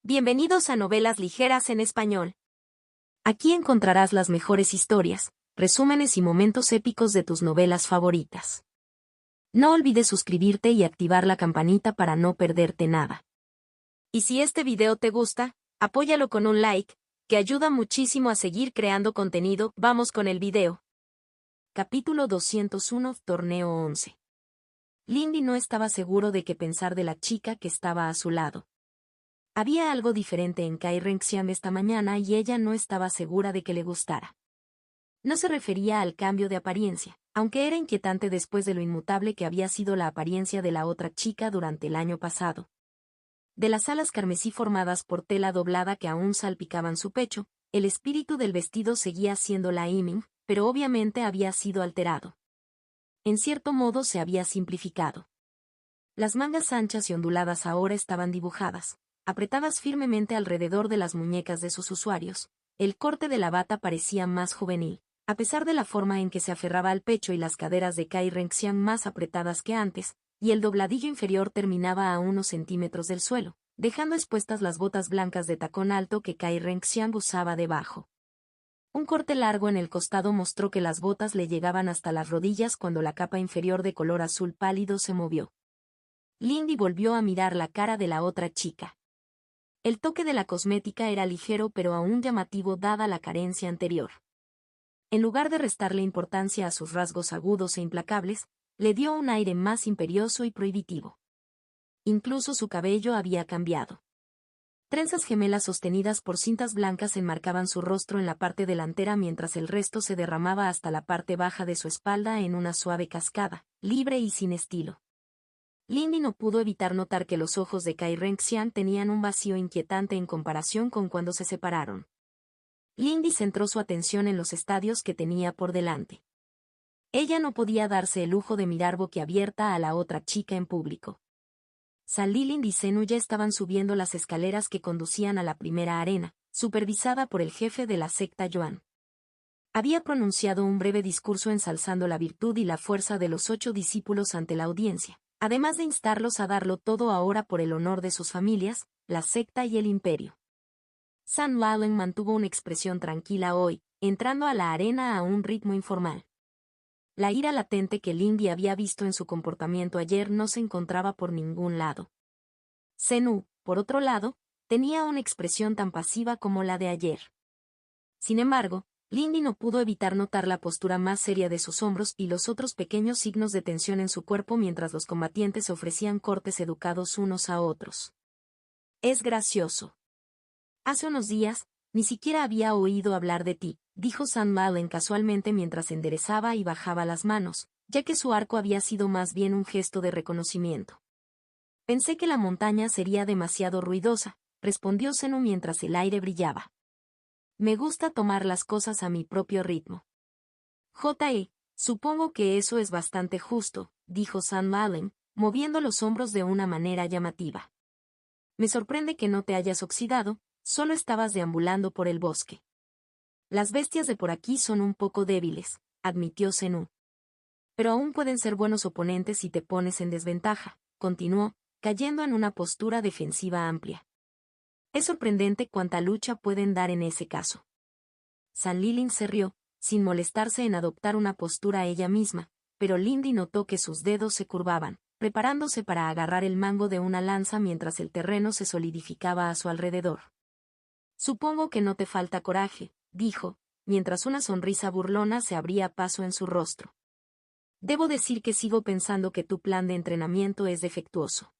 Bienvenidos a Novelas Ligeras en Español. Aquí encontrarás las mejores historias, resúmenes y momentos épicos de tus novelas favoritas. No olvides suscribirte y activar la campanita para no perderte nada. Y si este video te gusta, apóyalo con un like, que ayuda muchísimo a seguir creando contenido. Vamos con el video. Capítulo 201, Torneo 11. Lindy no estaba seguro de qué pensar de la chica que estaba a su lado. Había algo diferente en Kai Renxian esta mañana y ella no estaba segura de que le gustara. No se refería al cambio de apariencia, aunque era inquietante después de lo inmutable que había sido la apariencia de la otra chica durante el año pasado. De las alas carmesí formadas por tela doblada que aún salpicaban su pecho, el espíritu del vestido seguía siendo la Iming, pero obviamente había sido alterado. En cierto modo se había simplificado. Las mangas anchas y onduladas ahora estaban dibujadas, apretadas firmemente alrededor de las muñecas de sus usuarios. El corte de la bata parecía más juvenil, a pesar de la forma en que se aferraba al pecho y las caderas de Kai Renxian más apretadas que antes, y el dobladillo inferior terminaba a unos centímetros del suelo, dejando expuestas las botas blancas de tacón alto que Kai Renxian usaba debajo. Un corte largo en el costado mostró que las botas le llegaban hasta las rodillas cuando la capa inferior de color azul pálido se movió. Lindy volvió a mirar la cara de la otra chica. El toque de la cosmética era ligero pero aún llamativo dada la carencia anterior. En lugar de restarle importancia a sus rasgos agudos e implacables, le dio un aire más imperioso y prohibitivo. Incluso su cabello había cambiado. Trenzas gemelas sostenidas por cintas blancas enmarcaban su rostro en la parte delantera mientras el resto se derramaba hasta la parte baja de su espalda en una suave cascada, libre y sin estilo. Lindy no pudo evitar notar que los ojos de Kai Renxian tenían un vacío inquietante en comparación con cuando se separaron. Lindy centró su atención en los estadios que tenía por delante. Ella no podía darse el lujo de mirar boquiabierta a la otra chica en público. Salilindy y Zenu ya estaban subiendo las escaleras que conducían a la primera arena, supervisada por el jefe de la secta Yuan. Había pronunciado un breve discurso ensalzando la virtud y la fuerza de los 8 discípulos ante la audiencia, además de instarlos a darlo todo ahora por el honor de sus familias, la secta y el imperio. San Lalen mantuvo una expresión tranquila hoy, entrando a la arena a un ritmo informal. La ira latente que Lindy había visto en su comportamiento ayer no se encontraba por ningún lado. Zenu, por otro lado, tenía una expresión tan pasiva como la de ayer. Sin embargo, Lindy no pudo evitar notar la postura más seria de sus hombros y los otros pequeños signos de tensión en su cuerpo mientras los combatientes ofrecían cortes educados unos a otros. Es gracioso. Hace unos días, ni siquiera había oído hablar de ti, dijo San Lalen casualmente mientras enderezaba y bajaba las manos, ya que su arco había sido más bien un gesto de reconocimiento. Pensé que la montaña sería demasiado ruidosa, respondió Zenu mientras el aire brillaba. Me gusta tomar las cosas a mi propio ritmo. Supongo que eso es bastante justo, dijo San Lalen, moviendo los hombros de una manera llamativa. Me sorprende que no te hayas oxidado, solo estabas deambulando por el bosque. Las bestias de por aquí son un poco débiles, admitió Zenu. Pero aún pueden ser buenos oponentes si te pones en desventaja, continuó, cayendo en una postura defensiva amplia. Es sorprendente cuánta lucha pueden dar en ese caso. San Lilin se rió, sin molestarse en adoptar una postura ella misma, pero Lindy notó que sus dedos se curvaban, preparándose para agarrar el mango de una lanza mientras el terreno se solidificaba a su alrededor. Supongo que no te falta coraje, dijo, mientras una sonrisa burlona se abría paso en su rostro. Debo decir que sigo pensando que tu plan de entrenamiento es defectuoso.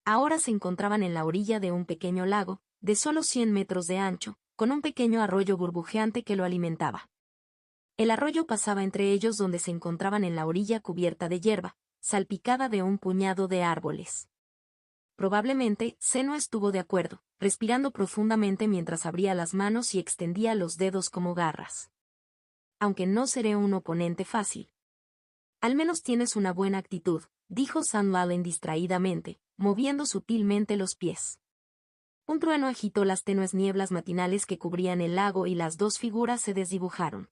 Ahora se encontraban en la orilla de un pequeño lago, de solo 100 metros de ancho, con un pequeño arroyo burbujeante que lo alimentaba. El arroyo pasaba entre ellos donde se encontraban en la orilla cubierta de hierba, salpicada de un puñado de árboles. Probablemente, Zenu estuvo de acuerdo, respirando profundamente mientras abría las manos y extendía los dedos como garras. Aunque no seré un oponente fácil. Al menos tienes una buena actitud, dijo San Lalen distraídamente, moviendo sutilmente los pies. Un trueno agitó las tenues nieblas matinales que cubrían el lago y las dos figuras se desdibujaron.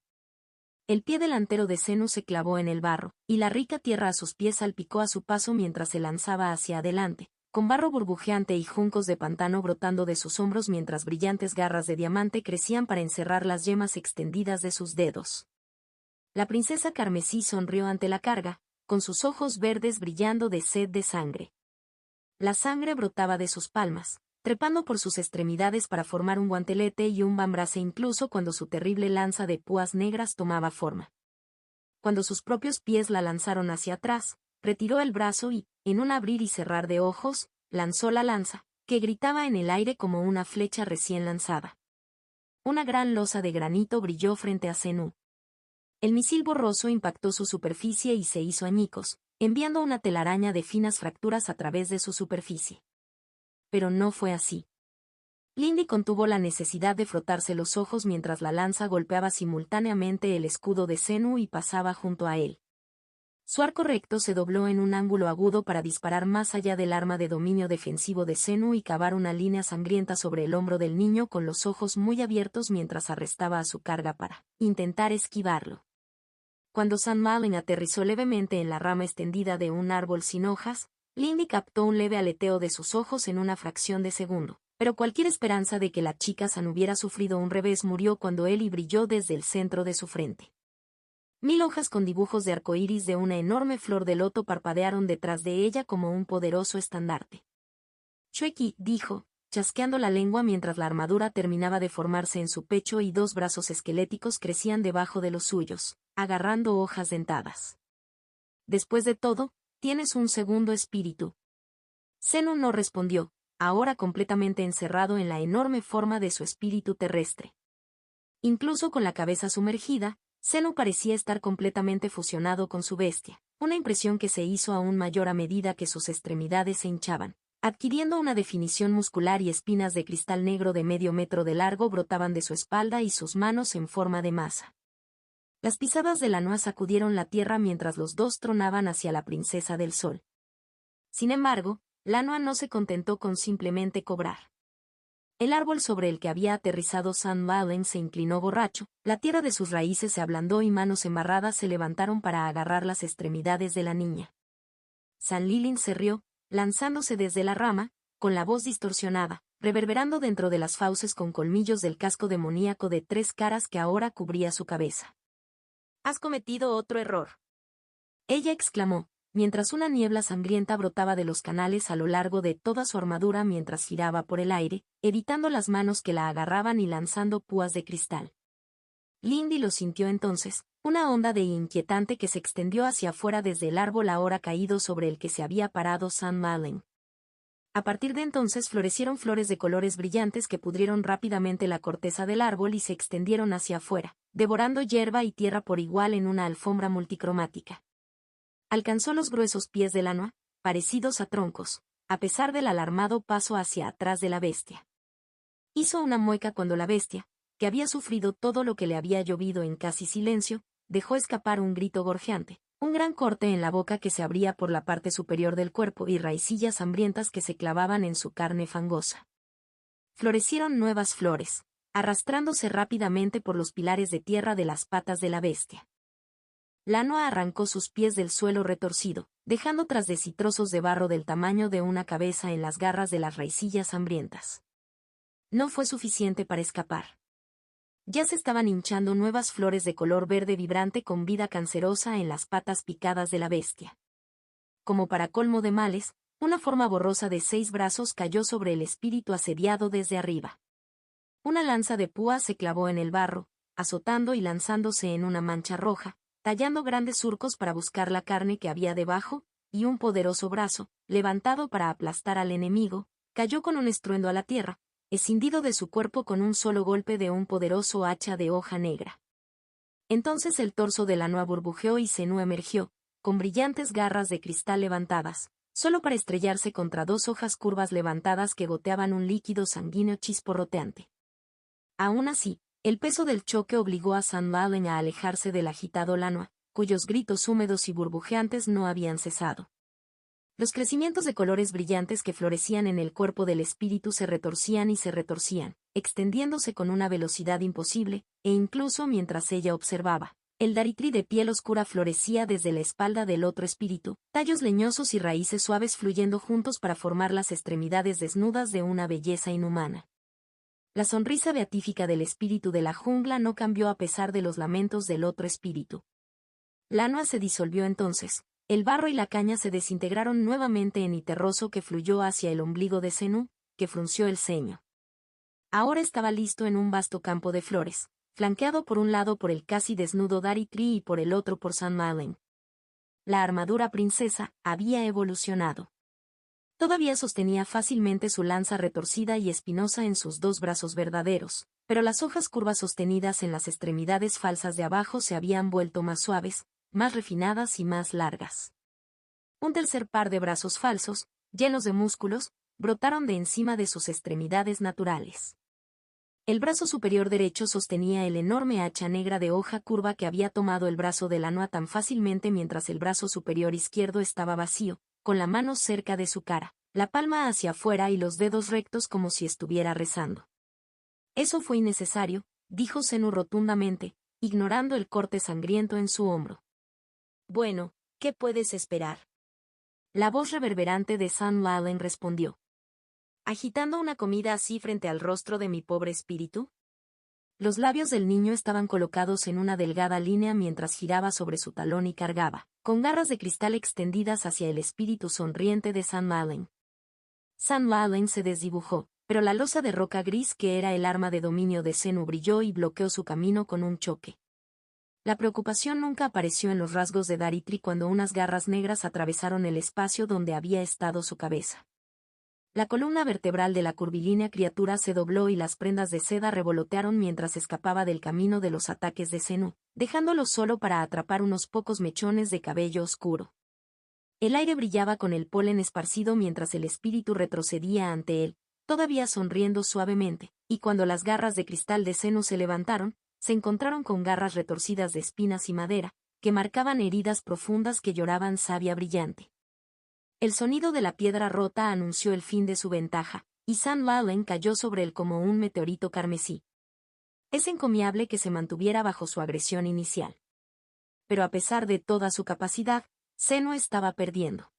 El pie delantero de Zenu se clavó en el barro, y la rica tierra a sus pies salpicó a su paso mientras se lanzaba hacia adelante, con barro burbujeante y juncos de pantano brotando de sus hombros mientras brillantes garras de diamante crecían para encerrar las yemas extendidas de sus dedos. La princesa carmesí sonrió ante la carga, con sus ojos verdes brillando de sed de sangre. La sangre brotaba de sus palmas, trepando por sus extremidades para formar un guantelete y un vambrace incluso cuando su terrible lanza de púas negras tomaba forma. Cuando sus propios pies la lanzaron hacia atrás, retiró el brazo y, en un abrir y cerrar de ojos, lanzó la lanza, que gritaba en el aire como una flecha recién lanzada. Una gran losa de granito brilló frente a Zenú. El misil borroso impactó su superficie y se hizo añicos, enviando una telaraña de finas fracturas a través de su superficie. Pero no fue así. Lindy contuvo la necesidad de frotarse los ojos mientras la lanza golpeaba simultáneamente el escudo de Zenú y pasaba junto a él. Su arco recto se dobló en un ángulo agudo para disparar más allá del arma de dominio defensivo de Zenú y cavar una línea sangrienta sobre el hombro del niño con los ojos muy abiertos mientras arrestaba a su carga para intentar esquivarlo. Cuando San Malen aterrizó levemente en la rama extendida de un árbol sin hojas, Lindy captó un leve aleteo de sus ojos en una fracción de segundo, pero cualquier esperanza de que la chica San hubiera sufrido un revés murió cuando Ellie brilló desde el centro de su frente. 1000 hojas con dibujos de arcoíris de una enorme flor de loto parpadearon detrás de ella como un poderoso estandarte. Chueki, dijo, chasqueando la lengua mientras la armadura terminaba de formarse en su pecho y dos brazos esqueléticos crecían debajo de los suyos, agarrando hojas dentadas. Después de todo, tienes un segundo espíritu. Zenú no respondió, ahora completamente encerrado en la enorme forma de su espíritu terrestre. Incluso con la cabeza sumergida, Zenú parecía estar completamente fusionado con su bestia, una impresión que se hizo aún mayor a medida que sus extremidades se hinchaban, adquiriendo una definición muscular y espinas de cristal negro de medio metro de largo brotaban de su espalda y sus manos en forma de masa. Las pisadas de Lanoa sacudieron la tierra mientras los dos tronaban hacia la princesa del sol. Sin embargo, Lanoa no se contentó con simplemente cobrar. El árbol sobre el que había aterrizado San Malen se inclinó borracho, la tierra de sus raíces se ablandó y manos embarradas se levantaron para agarrar las extremidades de la niña. San Lilin se rió, lanzándose desde la rama, con la voz distorsionada, reverberando dentro de las fauces con colmillos del casco demoníaco de 3 caras que ahora cubría su cabeza. «Has cometido otro error», ella exclamó, mientras una niebla sangrienta brotaba de los canales a lo largo de toda su armadura mientras giraba por el aire, evitando las manos que la agarraban y lanzando púas de cristal. Lindy lo sintió entonces, una onda de inquietante que se extendió hacia afuera desde el árbol ahora caído sobre el que se había parado San Malen. A partir de entonces florecieron flores de colores brillantes que pudrieron rápidamente la corteza del árbol y se extendieron hacia afuera, devorando hierba y tierra por igual en una alfombra multicromática. Alcanzó los gruesos pies de Lanoa, parecidos a troncos, a pesar del alarmado paso hacia atrás de la bestia. Hizo una mueca cuando la bestia, que había sufrido todo lo que le había llovido en casi silencio, dejó escapar un grito gorjeante, un gran corte en la boca que se abría por la parte superior del cuerpo y raicillas hambrientas que se clavaban en su carne fangosa. Florecieron nuevas flores, arrastrándose rápidamente por los pilares de tierra de las patas de la bestia. Lanoa arrancó sus pies del suelo retorcido, dejando tras de sí trozos de barro del tamaño de una cabeza en las garras de las raicillas hambrientas. No fue suficiente para escapar. Ya se estaban hinchando nuevas flores de color verde vibrante con vida cancerosa en las patas picadas de la bestia. Como para colmo de males, una forma borrosa de 6 brazos cayó sobre el espíritu asediado desde arriba. Una lanza de púas se clavó en el barro, azotando y lanzándose en una mancha roja, tallando grandes surcos para buscar la carne que había debajo, y un poderoso brazo, levantado para aplastar al enemigo, cayó con un estruendo a la tierra, escindido de su cuerpo con un solo golpe de un poderoso hacha de hoja negra. Entonces el torso de Lanoa burbujeó y Zenú emergió, con brillantes garras de cristal levantadas, solo para estrellarse contra 2 hojas curvas levantadas que goteaban un líquido sanguíneo chisporroteante. Aún así, el peso del choque obligó a San Malen a alejarse del agitado Lanoa, cuyos gritos húmedos y burbujeantes no habían cesado. Los crecimientos de colores brillantes que florecían en el cuerpo del espíritu se retorcían y se retorcían, extendiéndose con una velocidad imposible, e incluso mientras ella observaba, El Daritri de piel oscura florecía desde la espalda del otro espíritu, tallos leñosos y raíces suaves fluyendo juntos para formar las extremidades desnudas de una belleza inhumana. La sonrisa beatífica del espíritu de la jungla no cambió a pesar de los lamentos del otro espíritu. Lanua se disolvió entonces, el barro y la caña se desintegraron nuevamente en Iterroso que fluyó hacia el ombligo de Zenú, que frunció el ceño. Ahora estaba listo en un vasto campo de flores, flanqueado por un lado por el casi desnudo Daritri y por el otro por San Malen. La armadura princesa había evolucionado. Todavía sostenía fácilmente su lanza retorcida y espinosa en sus dos brazos verdaderos, pero las hojas curvas sostenidas en las extremidades falsas de abajo se habían vuelto más suaves, más refinadas y más largas. Un tercer par de brazos falsos, llenos de músculos, brotaron de encima de sus extremidades naturales. El brazo superior derecho sostenía el enorme hacha negra de hoja curva que había tomado el brazo de Lanua tan fácilmente mientras el brazo superior izquierdo estaba vacío, con la mano cerca de su cara, la palma hacia afuera y los dedos rectos como si estuviera rezando. Eso fue innecesario, dijo Zenú rotundamente, ignorando el corte sangriento en su hombro. Bueno, ¿qué puedes esperar? La voz reverberante de San Malen respondió. ¿Agitando una comida así frente al rostro de mi pobre espíritu? Los labios del niño estaban colocados en una delgada línea mientras giraba sobre su talón y cargaba, con garras de cristal extendidas hacia el espíritu sonriente de San Malen. San Malen se desdibujó, pero la losa de roca gris que era el arma de dominio de Zenú brilló y bloqueó su camino con un choque. La preocupación nunca apareció en los rasgos de Daritri cuando unas garras negras atravesaron el espacio donde había estado su cabeza. La columna vertebral de la curvilínea criatura se dobló y las prendas de seda revolotearon mientras escapaba del camino de los ataques de Zenú, dejándolo solo para atrapar unos pocos mechones de cabello oscuro. El aire brillaba con el polen esparcido mientras el espíritu retrocedía ante él, todavía sonriendo suavemente, y cuando las garras de cristal de Zenú se levantaron, se encontraron con garras retorcidas de espinas y madera, que marcaban heridas profundas que lloraban savia brillante. El sonido de la piedra rota anunció el fin de su ventaja, y San Malen cayó sobre él como un meteorito carmesí. Es encomiable que se mantuviera bajo su agresión inicial. Pero a pesar de toda su capacidad, Zenú estaba perdiendo.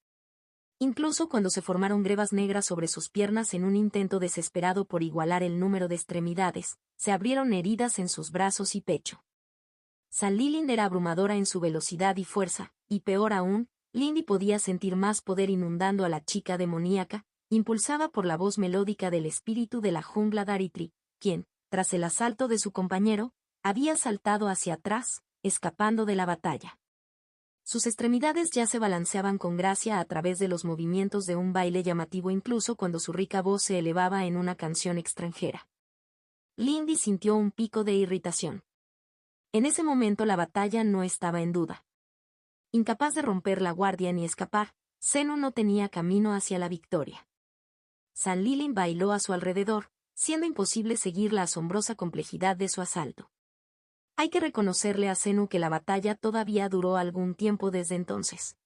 Incluso cuando se formaron grebas negras sobre sus piernas en un intento desesperado por igualar el número de extremidades, se abrieron heridas en sus brazos y pecho. San Lilin era abrumadora en su velocidad y fuerza, y peor aún, Lindy podía sentir más poder inundando a la chica demoníaca, impulsada por la voz melódica del espíritu de la jungla Daritri, quien, tras el asalto de su compañero, había saltado hacia atrás, escapando de la batalla. Sus extremidades ya se balanceaban con gracia a través de los movimientos de un baile llamativo incluso cuando su rica voz se elevaba en una canción extranjera. Lindy sintió un pico de irritación. En ese momento la batalla no estaba en duda. Incapaz de romper la guardia ni escapar, Zenú no tenía camino hacia la victoria. San Lilin bailó a su alrededor, siendo imposible seguir la asombrosa complejidad de su asalto. Hay que reconocerle a Zenú que la batalla todavía duró algún tiempo desde entonces.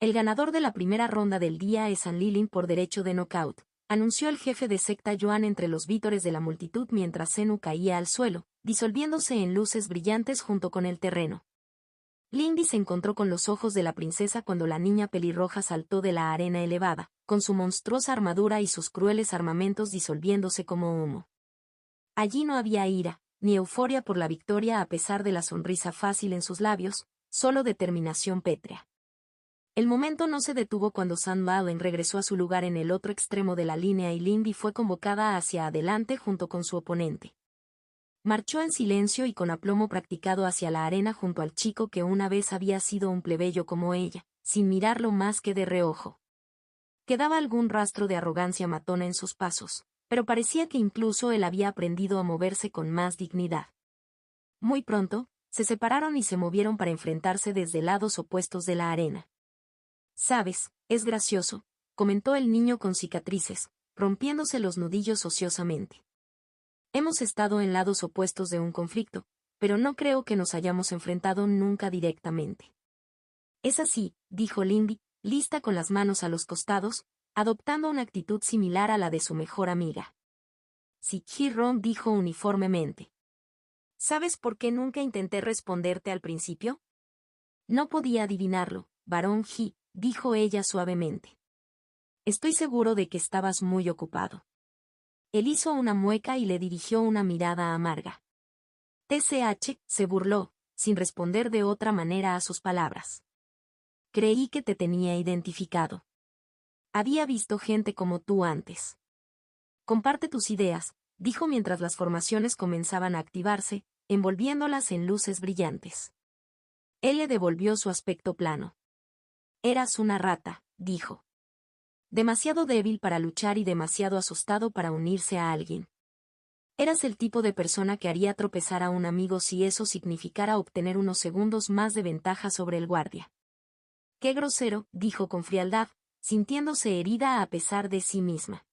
El ganador de la primera ronda del día es San Lilin por derecho de knockout, anunció el jefe de secta Yuan entre los vítores de la multitud mientras Zenú caía al suelo, disolviéndose en luces brillantes junto con el terreno. Lindy se encontró con los ojos de la princesa cuando la niña pelirroja saltó de la arena elevada, con su monstruosa armadura y sus crueles armamentos disolviéndose como humo. Allí no había ira, ni euforia por la victoria a pesar de la sonrisa fácil en sus labios, solo determinación pétrea. El momento no se detuvo cuando San Malen regresó a su lugar en el otro extremo de la línea y Lindy fue convocada hacia adelante junto con su oponente. Marchó en silencio y con aplomo practicado hacia la arena junto al chico que una vez había sido un plebeyo como ella, sin mirarlo más que de reojo. Quedaba algún rastro de arrogancia matona en sus pasos, pero parecía que incluso él había aprendido a moverse con más dignidad. Muy pronto, se separaron y se movieron para enfrentarse desde lados opuestos de la arena. «Sabes, es gracioso», comentó el niño con cicatrices, rompiéndose los nudillos ociosamente. Hemos estado en lados opuestos de un conflicto, pero no creo que nos hayamos enfrentado nunca directamente. Es así, dijo Lindy, lista con las manos a los costados, adoptando una actitud similar a la de su mejor amiga. Sí, Hiron dijo uniformemente. ¿Sabes por qué nunca intenté responderte al principio? No podía adivinarlo, Barón Ji, dijo ella suavemente. Estoy seguro de que estabas muy ocupado. Él hizo una mueca y le dirigió una mirada amarga. TCH se burló, sin responder de otra manera a sus palabras. Creí que te tenía identificado. Había visto gente como tú antes. Comparte tus ideas, dijo mientras las formaciones comenzaban a activarse, envolviéndolas en luces brillantes. Él le devolvió su aspecto plano. Eras una rata, dijo. Demasiado débil para luchar y demasiado asustado para unirse a alguien. Eras el tipo de persona que haría tropezar a un amigo si eso significara obtener unos segundos más de ventaja sobre el guardia. Qué grosero, dijo con frialdad, sintiéndose herida a pesar de sí misma.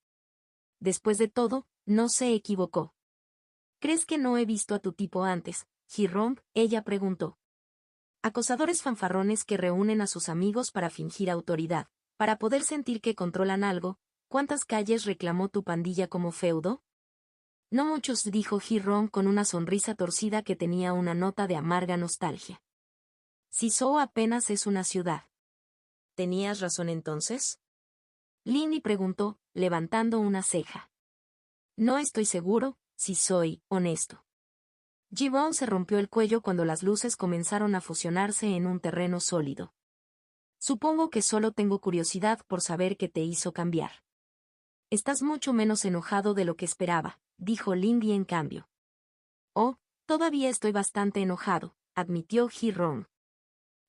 Después de todo, no se equivocó. ¿Crees que no he visto a tu tipo antes, Ji-Rong? Ella preguntó. Acosadores fanfarrones que reúnen a sus amigos para fingir autoridad, para poder sentir que controlan algo. ¿Cuántas calles reclamó tu pandilla como feudo? No muchos, dijo Ji-Rong con una sonrisa torcida que tenía una nota de amarga nostalgia. Sisou apenas es una ciudad. ¿Tenías razón entonces? Lindy preguntó, levantando una ceja. No estoy seguro, si soy honesto. Ji-Rong se rompió el cuello cuando las luces comenzaron a fusionarse en un terreno sólido. Supongo que solo tengo curiosidad por saber qué te hizo cambiar. Estás mucho menos enojado de lo que esperaba, dijo Lindy en cambio. Oh, todavía estoy bastante enojado, admitió Ji-Rong.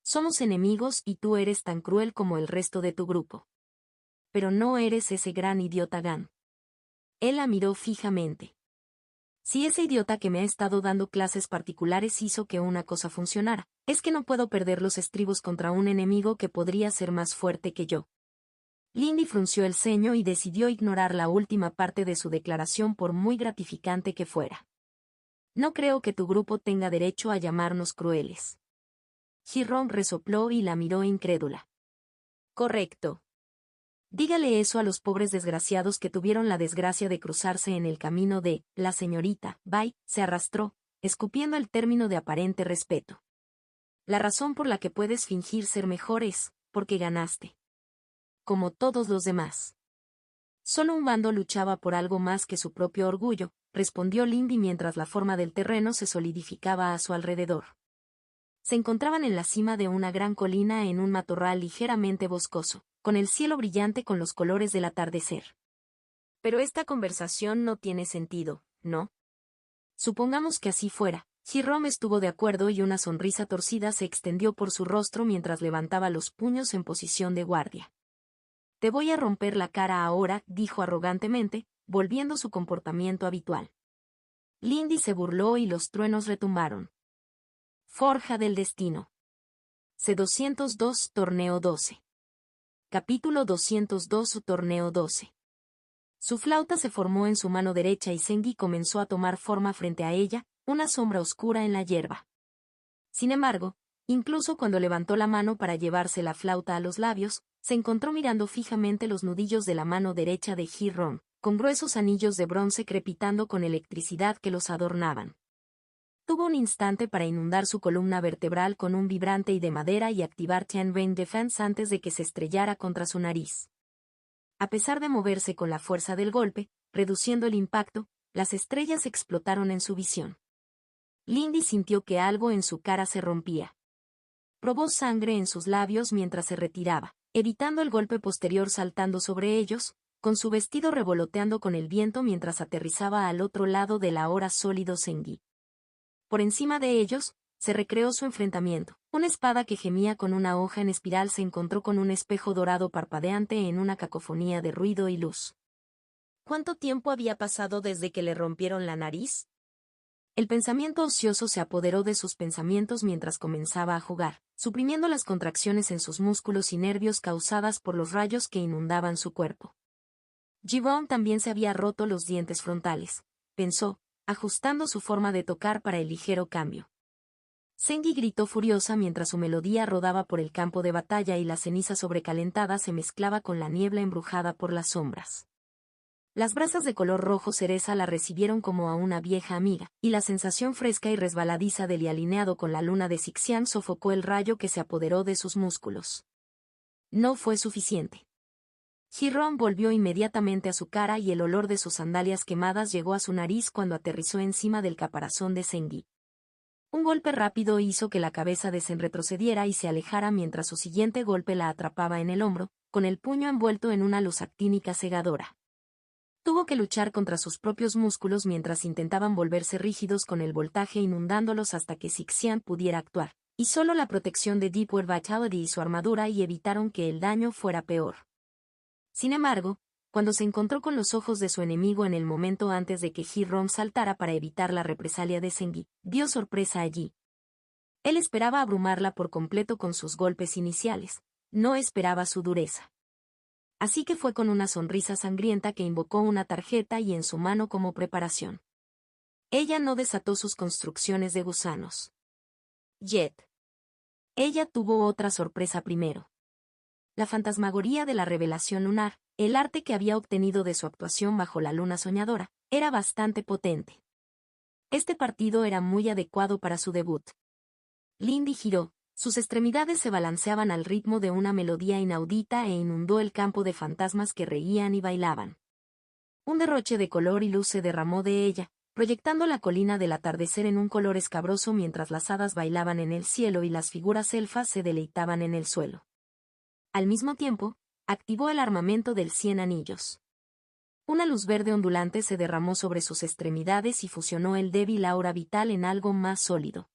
Somos enemigos y tú eres tan cruel como el resto de tu grupo. Pero no eres ese gran idiota Gan. Él la miró fijamente. Si ese idiota que me ha estado dando clases particulares hizo que una cosa funcionara, es que no puedo perder los estribos contra un enemigo que podría ser más fuerte que yo. Lindy frunció el ceño y decidió ignorar la última parte de su declaración por muy gratificante que fuera. No creo que tu grupo tenga derecho a llamarnos crueles. Ji-Rong resopló y la miró incrédula. Correcto. Dígale eso a los pobres desgraciados que tuvieron la desgracia de cruzarse en el camino de la señorita Bai, se arrastró, escupiendo el término de aparente respeto. La razón por la que puedes fingir ser mejor es, porque ganaste. Como todos los demás. Solo un bando luchaba por algo más que su propio orgullo, respondió Lindy mientras la forma del terreno se solidificaba a su alrededor. Se encontraban en la cima de una gran colina en un matorral ligeramente boscoso, con el cielo brillante con los colores del atardecer. Pero esta conversación no tiene sentido, ¿no? Supongamos que así fuera. Ji-Rong estuvo de acuerdo y una sonrisa torcida se extendió por su rostro mientras levantaba los puños en posición de guardia. Te voy a romper la cara ahora, dijo arrogantemente, volviendo su comportamiento habitual. Lindy se burló y los truenos retumbaron. Forja del destino. C202 Torneo 12. Capítulo 202 Torneo 12. Su flauta se formó en su mano derecha y Sengi comenzó a tomar forma frente a ella, una sombra oscura en la hierba. Sin embargo, incluso cuando levantó la mano para llevarse la flauta a los labios, se encontró mirando fijamente los nudillos de la mano derecha de Ji-Rong, con gruesos anillos de bronce crepitando con electricidad que los adornaban. Tuvo un instante para inundar su columna vertebral con un vibrante y de madera y activar Tian Rain Defense antes de que se estrellara contra su nariz. A pesar de moverse con la fuerza del golpe, reduciendo el impacto, las estrellas explotaron en su visión. Lindy sintió que algo en su cara se rompía. Probó sangre en sus labios mientras se retiraba, evitando el golpe posterior saltando sobre ellos, con su vestido revoloteando con el viento mientras aterrizaba al otro lado del ahora sólido Sengi. Por encima de ellos, se recreó su enfrentamiento. Una espada que gemía con una hoja en espiral se encontró con un espejo dorado parpadeante en una cacofonía de ruido y luz. ¿Cuánto tiempo había pasado desde que le rompieron la nariz? El pensamiento ocioso se apoderó de sus pensamientos mientras comenzaba a jugar, suprimiendo las contracciones en sus músculos y nervios causadas por los rayos que inundaban su cuerpo. Ji-Rong también se había roto los dientes frontales, pensó, ajustando su forma de tocar para el ligero cambio. Sengi gritó furiosa mientras su melodía rodaba por el campo de batalla y la ceniza sobrecalentada se mezclaba con la niebla embrujada por las sombras. Las brasas de color rojo cereza la recibieron como a una vieja amiga, y la sensación fresca y resbaladiza del y alineado con la luna de Sixian sofocó el rayo que se apoderó de sus músculos. No fue suficiente. Hiram volvió inmediatamente a su cara y el olor de sus sandalias quemadas llegó a su nariz cuando aterrizó encima del caparazón de Zengi. Un golpe rápido hizo que la cabeza de Zen retrocediera y se alejara mientras su siguiente golpe la atrapaba en el hombro, con el puño envuelto en una luz actínica cegadora. Tuvo que luchar contra sus propios músculos mientras intentaban volverse rígidos con el voltaje inundándolos hasta que Sixian pudiera actuar, y solo la protección de Deepwater Vitality y su armadura y evitaron que el daño fuera peor. Sin embargo, cuando se encontró con los ojos de su enemigo en el momento antes de que Hiram saltara para evitar la represalia de Zengi, dio sorpresa allí. Él esperaba abrumarla por completo con sus golpes iniciales, no esperaba su dureza. Así que fue con una sonrisa sangrienta que invocó una tarjeta y en su mano como preparación. Ella no desató sus construcciones de gusanos. Jet. Ella tuvo otra sorpresa primero. La fantasmagoría de la revelación lunar, el arte que había obtenido de su actuación bajo la luna soñadora, era bastante potente. Este partido era muy adecuado para su debut. Lindy giró, sus extremidades se balanceaban al ritmo de una melodía inaudita e inundó el campo de fantasmas que reían y bailaban. Un derroche de color y luz se derramó de ella, proyectando la colina del atardecer en un color escabroso mientras las hadas bailaban en el cielo y las figuras elfas se deleitaban en el suelo. Al mismo tiempo, activó el armamento del 100 anillos. Una luz verde ondulante se derramó sobre sus extremidades y fusionó el débil aura vital en algo más sólido.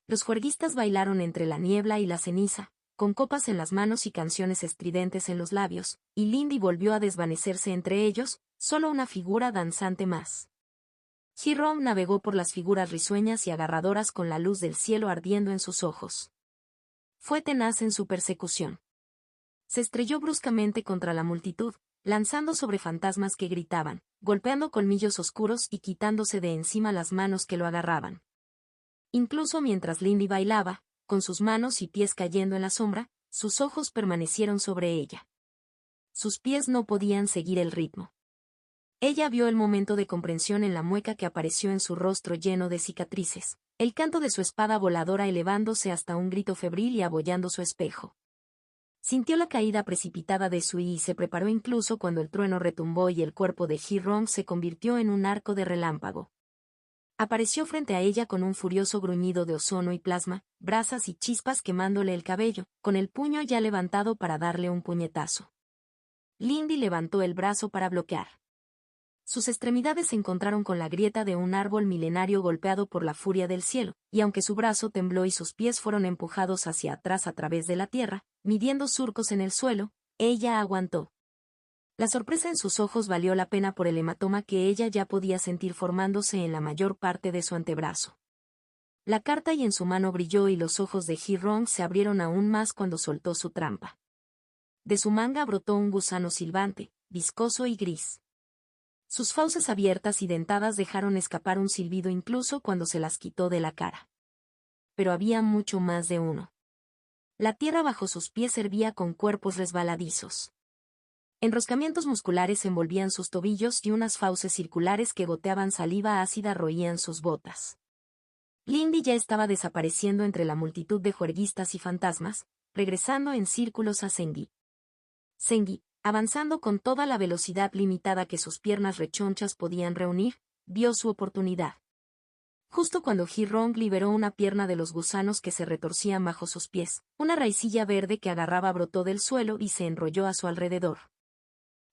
Los juerguistas bailaron entre la niebla y la ceniza, con copas en las manos y canciones estridentes en los labios, y Lindy volvió a desvanecerse entre ellos, solo una figura danzante más. Hiram navegó por las figuras risueñas y agarradoras con la luz del cielo ardiendo en sus ojos. Fue tenaz en su persecución. Se estrelló bruscamente contra la multitud, lanzando sobre fantasmas que gritaban, golpeando colmillos oscuros y quitándose de encima las manos que lo agarraban. Incluso mientras Lindy bailaba, con sus manos y pies cayendo en la sombra, sus ojos permanecieron sobre ella. Sus pies no podían seguir el ritmo. Ella vio el momento de comprensión en la mueca que apareció en su rostro lleno de cicatrices, el canto de su espada voladora elevándose hasta un grito febril y abollando su espejo. Sintió la caída precipitada de Sui y se preparó incluso cuando el trueno retumbó y el cuerpo de Hiram se convirtió en un arco de relámpago. Apareció frente a ella con un furioso gruñido de ozono y plasma, brasas y chispas quemándole el cabello, con el puño ya levantado para darle un puñetazo. Lindy levantó el brazo para bloquear. Sus extremidades se encontraron con la grieta de un árbol milenario golpeado por la furia del cielo, y aunque su brazo tembló y sus pies fueron empujados hacia atrás a través de la tierra, midiendo surcos en el suelo, ella aguantó. La sorpresa en sus ojos valió la pena por el hematoma que ella ya podía sentir formándose en la mayor parte de su antebrazo. La carta y en su mano brilló y los ojos de Hiram se abrieron aún más cuando soltó su trampa. De su manga brotó un gusano silbante, viscoso y gris. Sus fauces abiertas y dentadas dejaron escapar un silbido incluso cuando se las quitó de la cara. Pero había mucho más de uno. La tierra bajo sus pies hervía con cuerpos resbaladizos. Enroscamientos musculares envolvían sus tobillos y unas fauces circulares que goteaban saliva ácida roían sus botas. Lindy ya estaba desapareciendo entre la multitud de juerguistas y fantasmas, regresando en círculos a Zengi. Zengi, avanzando con toda la velocidad limitada que sus piernas rechonchas podían reunir, vio su oportunidad. Justo cuando Hiram liberó una pierna de los gusanos que se retorcían bajo sus pies, una raicilla verde que agarraba brotó del suelo y se enrolló a su alrededor.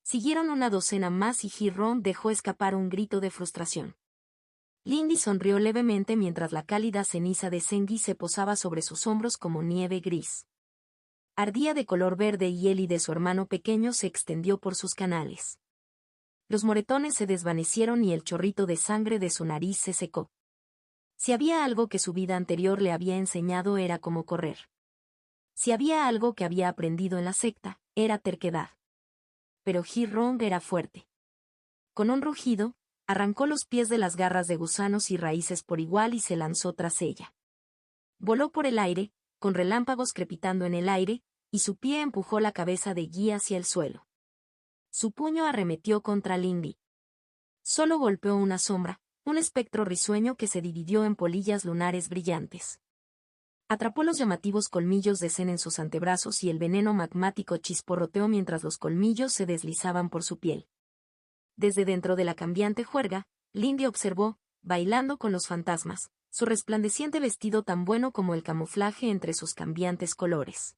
Siguieron una docena más y Hiram dejó escapar un grito de frustración. Lindy sonrió levemente mientras la cálida ceniza de Zengi se posaba sobre sus hombros como nieve gris. Ardía de color verde y él y de su hermano pequeño se extendió por sus canales. Los moretones se desvanecieron y el chorrito de sangre de su nariz se secó. Si había algo que su vida anterior le había enseñado era cómo correr. Si había algo que había aprendido en la secta, era terquedad. Pero Hiram era fuerte. Con un rugido, arrancó los pies de las garras de gusanos y raíces por igual y se lanzó tras ella. Voló por el aire, con relámpagos crepitando en el aire, y su pie empujó la cabeza de Guy hacia el suelo. Su puño arremetió contra Lindy. Solo golpeó una sombra, un espectro risueño que se dividió en polillas lunares brillantes. Atrapó los llamativos colmillos de Zen en sus antebrazos y el veneno magmático chisporroteó mientras los colmillos se deslizaban por su piel. Desde dentro de la cambiante juerga, Lindy observó, bailando con los fantasmas, su resplandeciente vestido tan bueno como el camuflaje entre sus cambiantes colores.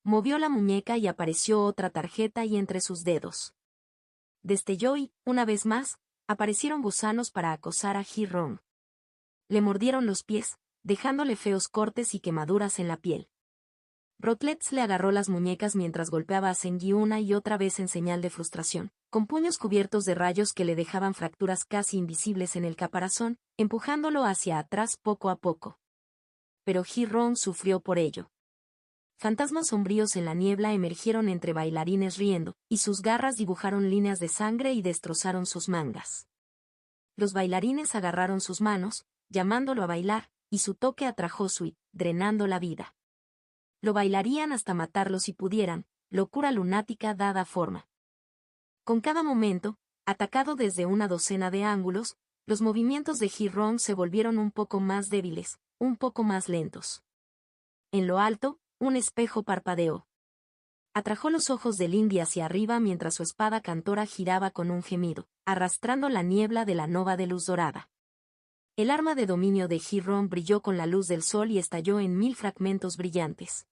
Movió la muñeca y apareció otra tarjeta y entre sus dedos. Destelló y, una vez más, aparecieron gusanos para acosar a Hi-Ron. Le mordieron los pies, dejándole feos cortes y quemaduras en la piel. Rotletz le agarró las muñecas mientras golpeaba a Zengi una y otra vez en señal de frustración, con puños cubiertos de rayos que le dejaban fracturas casi invisibles en el caparazón, empujándolo hacia atrás poco a poco. Pero Hi-Ron sufrió por ello. Fantasmas sombríos en la niebla emergieron entre bailarines riendo, y sus garras dibujaron líneas de sangre y destrozaron sus mangas. Los bailarines agarraron sus manos, llamándolo a bailar, y su toque atrajo Sui, drenando la vida. Lo bailarían hasta matarlo si pudieran, locura lunática dada forma. Con cada momento, atacado desde una docena de ángulos, los movimientos de Hi-Ron se volvieron un poco más débiles, un poco más lentos. En lo alto, un espejo parpadeó. Atrajo los ojos de Lindy hacia arriba mientras su espada cantora giraba con un gemido, arrastrando la niebla de la nova de luz dorada. El arma de dominio de Hi-Ron brilló con la luz del sol y estalló en 1000 fragmentos brillantes.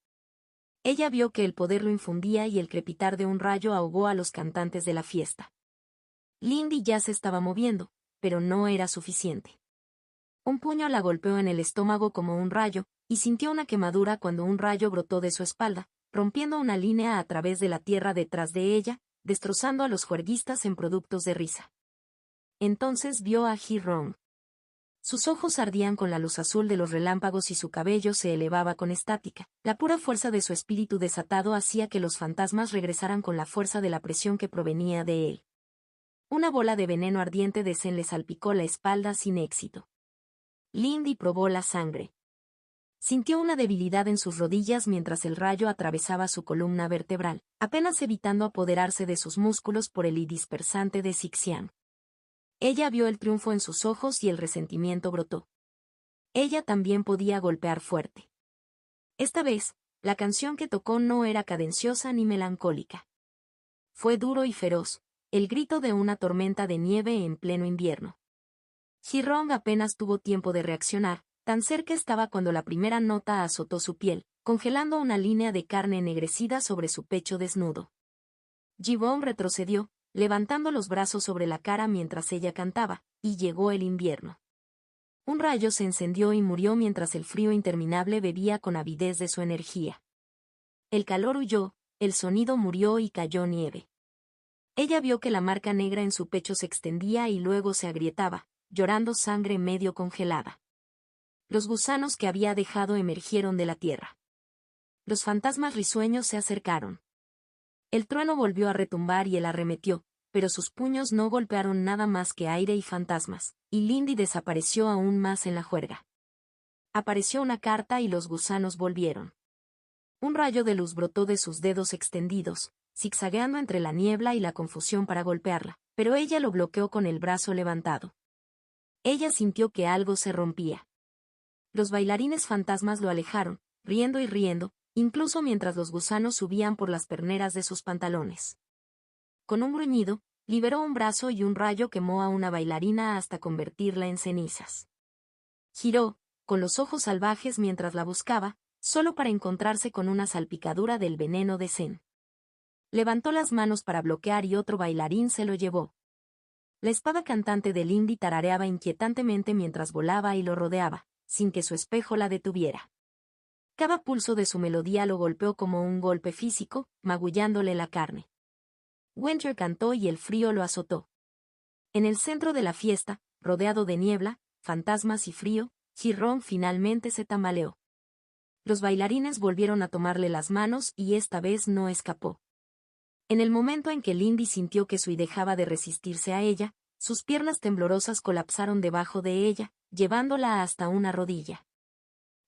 Ella vio que el poder lo infundía y el crepitar de un rayo ahogó a los cantantes de la fiesta. Lindy ya se estaba moviendo, pero no era suficiente. Un puño la golpeó en el estómago como un rayo, y sintió una quemadura cuando un rayo brotó de su espalda, rompiendo una línea a través de la tierra detrás de ella, destrozando a los juerguistas en productos de risa. Entonces vio a Hi-Ron. Sus ojos ardían con la luz azul de los relámpagos y su cabello se elevaba con estática. La pura fuerza de su espíritu desatado hacía que los fantasmas regresaran con la fuerza de la presión que provenía de él. Una bola de veneno ardiente de Zen le salpicó la espalda sin éxito. Lindy probó la sangre. Sintió una debilidad en sus rodillas mientras el rayo atravesaba su columna vertebral, apenas evitando apoderarse de sus músculos por el dispersante de Xixian. Ella vio el triunfo en sus ojos y el resentimiento brotó. Ella también podía golpear fuerte. Esta vez, la canción que tocó no era cadenciosa ni melancólica. Fue duro y feroz, el grito de una tormenta de nieve en pleno invierno. Hi-Ron apenas tuvo tiempo de reaccionar, tan cerca estaba cuando la primera nota azotó su piel, congelando una línea de carne ennegrecida sobre su pecho desnudo. Ji-Won retrocedió, levantando los brazos sobre la cara mientras ella cantaba, y llegó el invierno. Un rayo se encendió y murió mientras el frío interminable bebía con avidez de su energía. El calor huyó, el sonido murió y cayó nieve. Ella vio que la marca negra en su pecho se extendía y luego se agrietaba, llorando sangre medio congelada. Los gusanos que había dejado emergieron de la tierra. Los fantasmas risueños se acercaron. El trueno volvió a retumbar y él arremetió, pero sus puños no golpearon nada más que aire y fantasmas, y Lindy desapareció aún más en la juerga. Apareció una carta y los gusanos volvieron. Un rayo de luz brotó de sus dedos extendidos, zigzagueando entre la niebla y la confusión para golpearla, pero ella lo bloqueó con el brazo levantado. Ella sintió que algo se rompía. Los bailarines fantasmas lo alejaron, riendo y riendo, incluso mientras los gusanos subían por las perneras de sus pantalones. Con un gruñido, liberó un brazo y un rayo quemó a una bailarina hasta convertirla en cenizas. Giró, con los ojos salvajes mientras la buscaba, solo para encontrarse con una salpicadura del veneno de Zen. Levantó las manos para bloquear y otro bailarín se lo llevó. La espada cantante de Lindy tarareaba inquietantemente mientras volaba y lo rodeaba, sin que su espejo la detuviera. Cada pulso de su melodía lo golpeó como un golpe físico, magullándole la carne. Winter cantó y el frío lo azotó. En el centro de la fiesta, rodeado de niebla, fantasmas y frío, Hi-Ron finalmente se tambaleó. Los bailarines volvieron a tomarle las manos y esta vez no escapó. En el momento en que Lindy sintió que Sui dejaba de resistirse a ella, sus piernas temblorosas colapsaron debajo de ella, llevándola hasta una rodilla.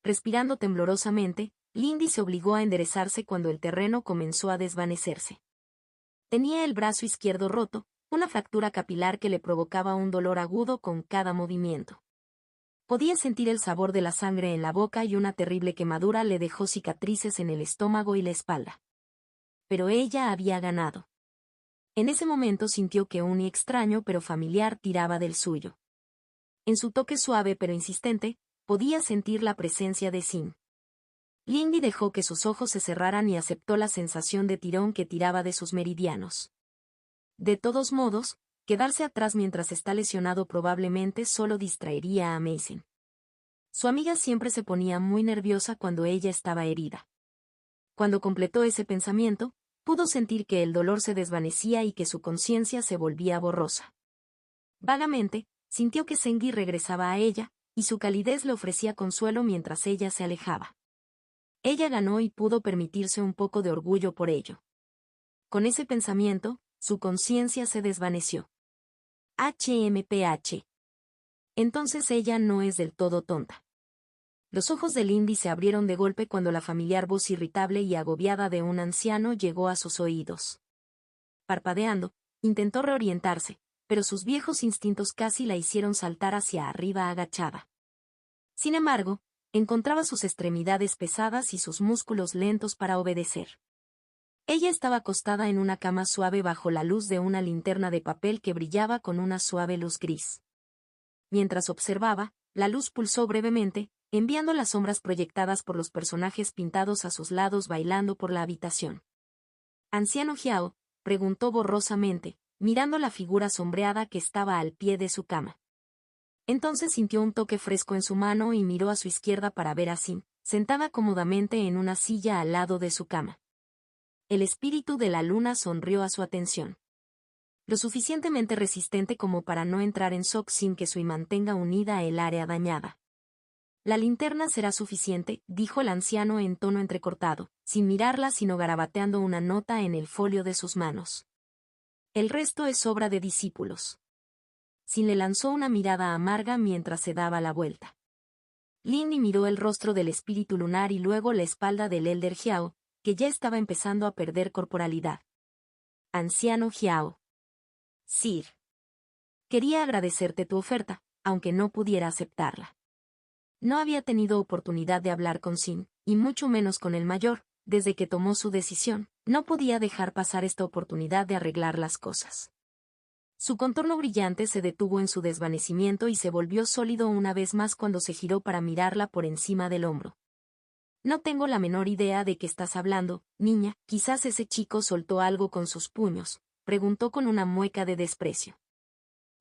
Respirando temblorosamente, Lindy se obligó a enderezarse cuando el terreno comenzó a desvanecerse. Tenía el brazo izquierdo roto, una fractura capilar que le provocaba un dolor agudo con cada movimiento. Podía sentir el sabor de la sangre en la boca y una terrible quemadura le dejó cicatrices en el estómago y la espalda. Pero ella había ganado. En ese momento sintió que un extraño pero familiar tiraba del suyo. En su toque suave pero insistente, podía sentir la presencia de Sin. Lindy dejó que sus ojos se cerraran y aceptó la sensación de tirón que tiraba de sus meridianos. De todos modos, quedarse atrás mientras está lesionado probablemente solo distraería a Mason. Su amiga siempre se ponía muy nerviosa cuando ella estaba herida. Cuando completó ese pensamiento, pudo sentir que el dolor se desvanecía y que su conciencia se volvía borrosa. Vagamente, sintió que Sengi regresaba a ella, y su calidez le ofrecía consuelo mientras ella se alejaba. Ella ganó y pudo permitirse un poco de orgullo por ello. Con ese pensamiento, su conciencia se desvaneció. HMPH. Entonces ella no es del todo tonta. Los ojos de Lindy se abrieron de golpe cuando la familiar voz irritable y agobiada de un anciano llegó a sus oídos. Parpadeando, intentó reorientarse, pero sus viejos instintos casi la hicieron saltar hacia arriba agachada. Sin embargo, encontraba sus extremidades pesadas y sus músculos lentos para obedecer. Ella estaba acostada en una cama suave bajo la luz de una linterna de papel que brillaba con una suave luz gris. Mientras observaba, la luz pulsó brevemente, enviando las sombras proyectadas por los personajes pintados a sus lados bailando por la habitación. «Anciano Jiao», preguntó borrosamente, mirando la figura sombreada que estaba al pie de su cama. Entonces sintió un toque fresco en su mano y miró a su izquierda para ver a Sin, sentada cómodamente en una silla al lado de su cama. El espíritu de la luna sonrió a su atención. Lo suficientemente resistente como para no entrar en shock sin que Sui mantenga unida el área dañada. «La linterna será suficiente», dijo el anciano en tono entrecortado, sin mirarla sino garabateando una nota en el folio de sus manos. «El resto es obra de discípulos». Sin le lanzó una mirada amarga mientras se daba la vuelta. Lindy miró el rostro del espíritu lunar y luego la espalda del Elder Jiao, que ya estaba empezando a perder corporalidad. «Anciano Jiao. Sir. Quería agradecerte tu oferta, aunque no pudiera aceptarla». No había tenido oportunidad de hablar con Sin, y mucho menos con el mayor, desde que tomó su decisión. No podía dejar pasar esta oportunidad de arreglar las cosas. Su contorno brillante se detuvo en su desvanecimiento y se volvió sólido una vez más cuando se giró para mirarla por encima del hombro. «No tengo la menor idea de qué estás hablando, niña». «Quizás ese chico soltó algo con sus puños», preguntó con una mueca de desprecio.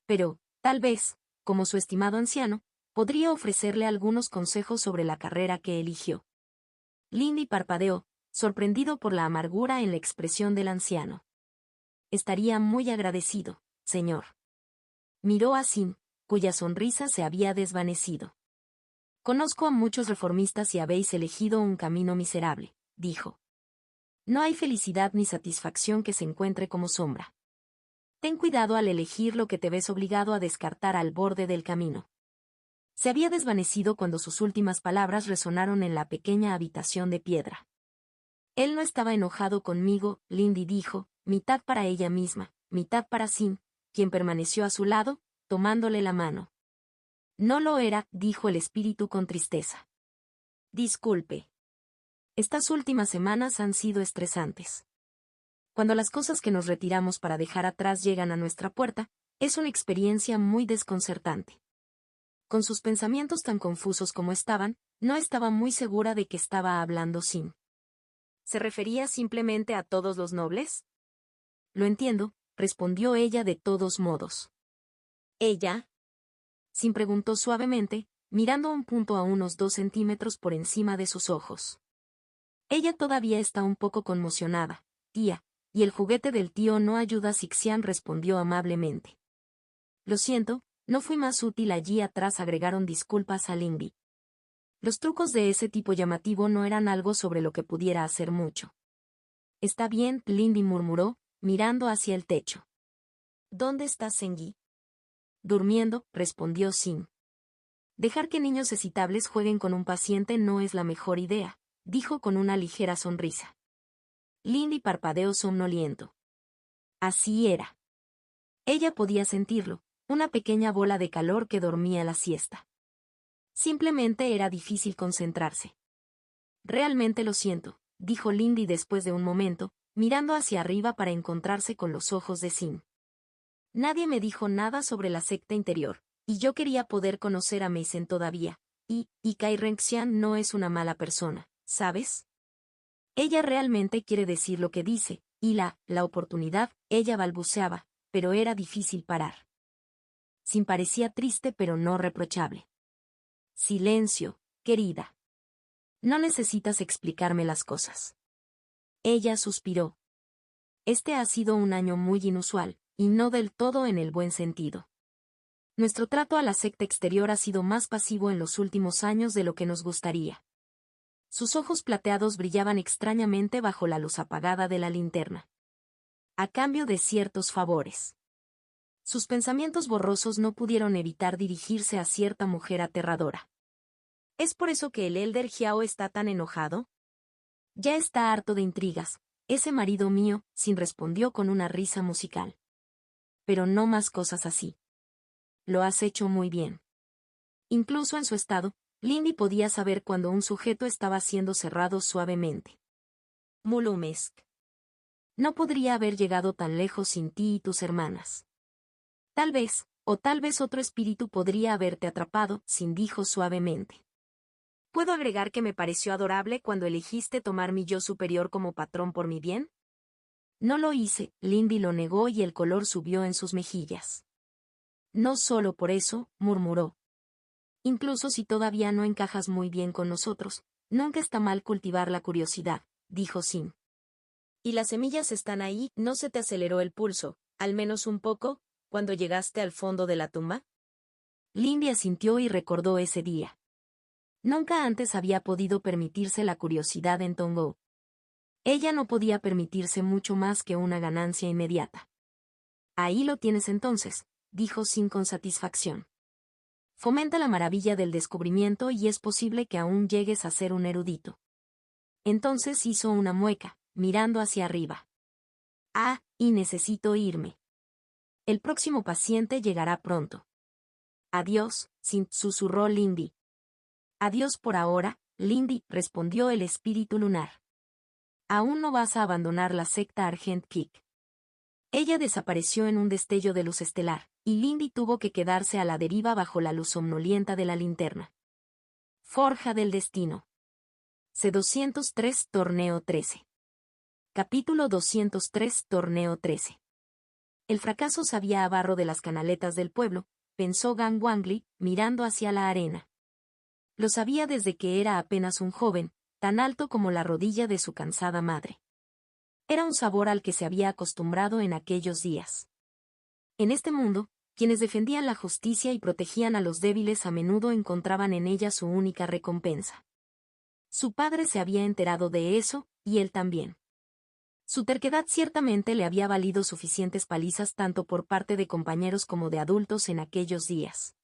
«Pero, tal vez, como su estimado anciano, podría ofrecerle algunos consejos sobre la carrera que eligió». Lindy parpadeó, sorprendido por la amargura en la expresión del anciano. «Estaría muy agradecido, señor». Miró a Sin, cuya sonrisa se había desvanecido. «Conozco a muchos reformistas y habéis elegido un camino miserable», dijo. «No hay felicidad ni satisfacción que se encuentre como sombra. Ten cuidado al elegir lo que te ves obligado a descartar al borde del camino». Se había desvanecido cuando sus últimas palabras resonaron en la pequeña habitación de piedra. «Él no estaba enojado conmigo», Lindy dijo, mitad para ella misma, mitad para Sin, quien permaneció a su lado, tomándole la mano. «No lo era», dijo el espíritu con tristeza. «Disculpe. Estas últimas semanas han sido estresantes. Cuando las cosas que nos retiramos para dejar atrás llegan a nuestra puerta, es una experiencia muy desconcertante». Con sus pensamientos tan confusos como estaban, no estaba muy segura de que estaba hablando Sin. ¿Se refería simplemente a todos los nobles? «Lo entiendo», respondió ella de todos modos. «¿Ella?». Sin preguntó suavemente, mirando un punto a unos 2 centímetros por encima de sus ojos. «Ella todavía está un poco conmocionada, tía, y el juguete del tío no ayuda». Sixian respondió amablemente. «Lo siento, no fui más útil allí atrás», agregaron disculpas a Lindy. Los trucos de ese tipo llamativo no eran algo sobre lo que pudiera hacer mucho. «Está bien», Lindy murmuró, mirando hacia el techo. «¿Dónde está Sengi?» «Durmiendo», respondió Sin. «Dejar que niños excitables jueguen con un paciente no es la mejor idea», dijo con una ligera sonrisa. Lindy parpadeó somnoliento. Así era. Ella podía sentirlo, una pequeña bola de calor que dormía la siesta. Simplemente era difícil concentrarse. Realmente lo siento, dijo Lindy después de un momento, mirando hacia arriba para encontrarse con los ojos de Sin. Nadie me dijo nada sobre la secta interior, y yo quería poder conocer a Mason todavía, y Kai Renxian no es una mala persona, ¿sabes? Ella realmente quiere decir lo que dice, y la oportunidad, ella balbuceaba, pero era difícil parar. Sin parecía triste pero no reprochable. Silencio, querida. No necesitas explicarme las cosas. Ella suspiró. Este ha sido un año muy inusual, y no del todo en el buen sentido. Nuestro trato a la secta exterior ha sido más pasivo en los últimos años de lo que nos gustaría. Sus ojos plateados brillaban extrañamente bajo la luz apagada de la linterna. A cambio de ciertos favores. Sus pensamientos borrosos no pudieron evitar dirigirse a cierta mujer aterradora. ¿Es por eso que el Elder Jiao está tan enojado? Ya está harto de intrigas, ese marido mío, Sin respondió con una risa musical. Pero no más cosas así. Lo has hecho muy bien. Incluso en su estado, Lindy podía saber cuando un sujeto estaba siendo cerrado suavemente. Mulumesk. No podría haber llegado tan lejos sin ti y tus hermanas. Tal vez otro espíritu podría haberte atrapado, Sin dijo suavemente. ¿Puedo agregar que me pareció adorable cuando elegiste tomar mi yo superior como patrón por mi bien? No lo hice, Lindy lo negó y el color subió en sus mejillas. No solo por eso, murmuró. Incluso si todavía no encajas muy bien con nosotros, nunca está mal cultivar la curiosidad, dijo Sin. ¿Y las semillas están ahí? ¿No se te aceleró el pulso, al menos un poco, cuando llegaste al fondo de la tumba? Lindy asintió y recordó ese día. Nunca antes había podido permitirse la curiosidad en Tongo. Ella no podía permitirse mucho más que una ganancia inmediata. Ahí lo tienes entonces, dijo Sin con satisfacción. Fomenta la maravilla del descubrimiento y es posible que aún llegues a ser un erudito. Entonces hizo una mueca, mirando hacia arriba. Ah, y necesito irme. El próximo paciente llegará pronto. Adiós, Sin, susurró Lindy. Adiós por ahora, Lindy, respondió el espíritu lunar. Aún no vas a abandonar la secta Argent Kick. Ella desapareció en un destello de luz estelar, y Lindy tuvo que quedarse a la deriva bajo la luz somnolienta de la linterna. Forja del destino. C203 Torneo 13. Capítulo 203 Torneo 13. El fracaso sabía a barro de las canaletas del pueblo, pensó Gang Wangli, mirando hacia la arena. Lo sabía desde que era apenas un joven, tan alto como la rodilla de su cansada madre. Era un sabor al que se había acostumbrado en aquellos días. En este mundo, quienes defendían la justicia y protegían a los débiles a menudo encontraban en ella su única recompensa. Su padre se había enterado de eso, y él también. Su terquedad ciertamente le había valido suficientes palizas tanto por parte de compañeros como de adultos en aquellos días.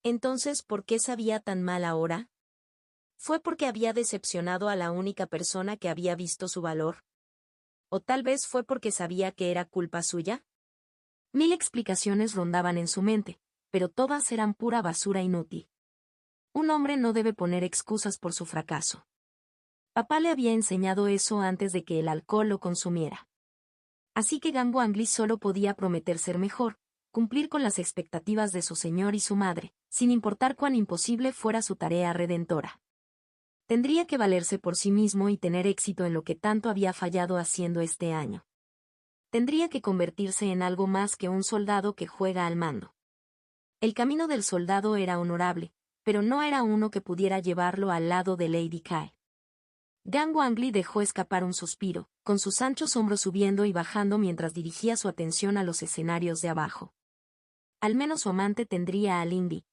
Entonces, ¿por qué sabía tan mal ahora? ¿Fue porque había decepcionado a la única persona que había visto su valor? ¿O tal vez fue porque sabía que era culpa suya? Mil explicaciones rondaban en su mente, pero todas eran pura basura inútil. Un hombre no debe poner excusas por su fracaso. Papá le había enseñado eso antes de que el alcohol lo consumiera. Así que Gang Wangli solo podía prometer ser mejor, cumplir con las expectativas de su señor y su madre, sin importar cuán imposible fuera su tarea redentora. Tendría que valerse por sí mismo y tener éxito en lo que tanto había fallado haciendo este año. Tendría que convertirse en algo más que un soldado que juega al mando. El camino del soldado era honorable, pero no era uno que pudiera llevarlo al lado de Lady Kai. Gang Wangli dejó escapar un suspiro, con sus anchos hombros subiendo y bajando mientras dirigía su atención a los escenarios de abajo. Al menos su amante tendría a Lindy.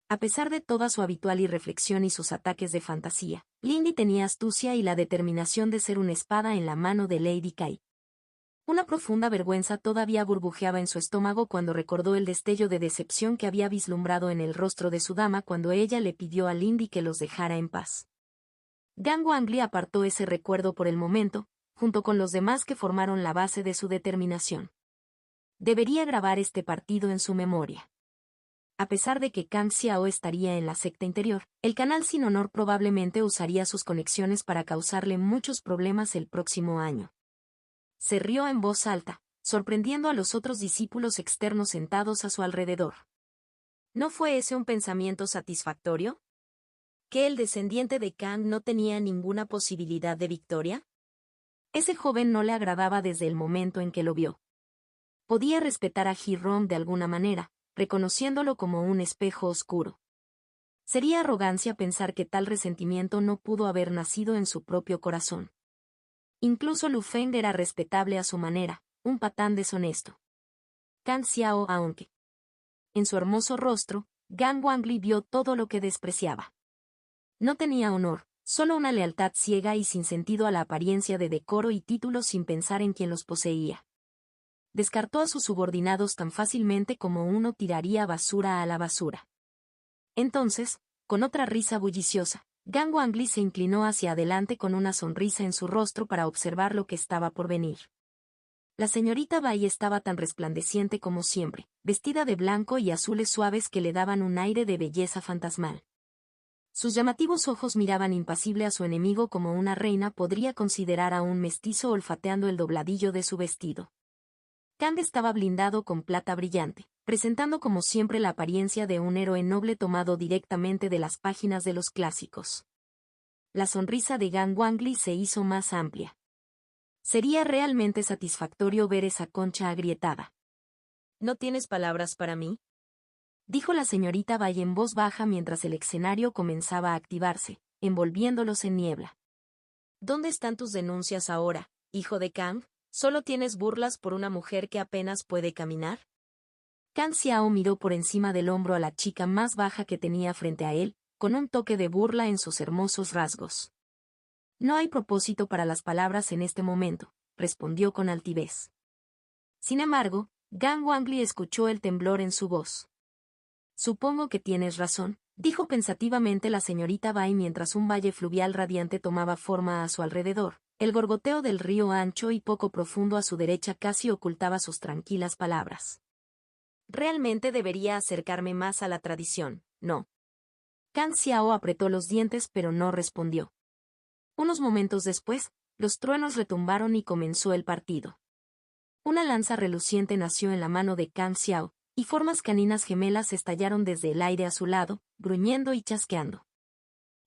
A pesar de toda su habitual irreflexión y sus ataques de fantasía, Lindy tenía astucia y la determinación de ser una espada en la mano de Lady Kai. Una profunda vergüenza todavía burbujeaba en su estómago cuando recordó el destello de decepción que había vislumbrado en el rostro de su dama cuando ella le pidió a Lindy que los dejara en paz. Gang Wangli apartó ese recuerdo por el momento, junto con los demás que formaron la base de su determinación. Debería grabar este partido en su memoria. A pesar de que Kang Xiao estaría en la secta interior, el canal sin honor probablemente usaría sus conexiones para causarle muchos problemas el próximo año. Se rió en voz alta, sorprendiendo a los otros discípulos externos sentados a su alrededor. ¿No fue ese un pensamiento satisfactorio? ¿Que el descendiente de Kang no tenía ninguna posibilidad de victoria? Ese joven no le agradaba desde el momento en que lo vio. Podía respetar a Ji-Rom de alguna manera, reconociéndolo como un espejo oscuro. Sería arrogancia pensar que tal resentimiento no pudo haber nacido en su propio corazón. Incluso Lu Feng era respetable a su manera, un patán deshonesto. Kang Xiao, aunque en su hermoso rostro, Gang Wangli vio todo lo que despreciaba. No tenía honor, solo una lealtad ciega y sin sentido a la apariencia de decoro y títulos sin pensar en quien los poseía. Descartó a sus subordinados tan fácilmente como uno tiraría basura a la basura. Entonces, con otra risa bulliciosa, Gang Wangli se inclinó hacia adelante con una sonrisa en su rostro para observar lo que estaba por venir. La señorita Bai estaba tan resplandeciente como siempre, vestida de blanco y azules suaves que le daban un aire de belleza fantasmal. Sus llamativos ojos miraban impasible a su enemigo como una reina podría considerar a un mestizo olfateando el dobladillo de su vestido. Kang estaba blindado con plata brillante, presentando como siempre la apariencia de un héroe noble tomado directamente de las páginas de los clásicos. La sonrisa de Gang Wangli se hizo más amplia. Sería realmente satisfactorio ver esa concha agrietada. ¿No tienes palabras para mí?, dijo la señorita Bai en voz baja mientras el escenario comenzaba a activarse, envolviéndolos en niebla. ¿Dónde están tus denuncias ahora, hijo de Kang? ¿Solo tienes burlas por una mujer que apenas puede caminar? Kang Xiao miró por encima del hombro a la chica más baja que tenía frente a él, con un toque de burla en sus hermosos rasgos. No hay propósito para las palabras en este momento, respondió con altivez. Sin embargo, Gang Wangli escuchó el temblor en su voz. Supongo que tienes razón, dijo pensativamente la señorita Bai mientras un valle fluvial radiante tomaba forma a su alrededor. El gorgoteo del río ancho y poco profundo a su derecha casi ocultaba sus tranquilas palabras. Realmente debería acercarme más a la tradición, ¿no? Kang Xiao apretó los dientes pero no respondió. Unos momentos después, los truenos retumbaron y comenzó el partido. Una lanza reluciente nació en la mano de Kang Xiao, y formas caninas gemelas estallaron desde el aire a su lado, gruñendo y chasqueando.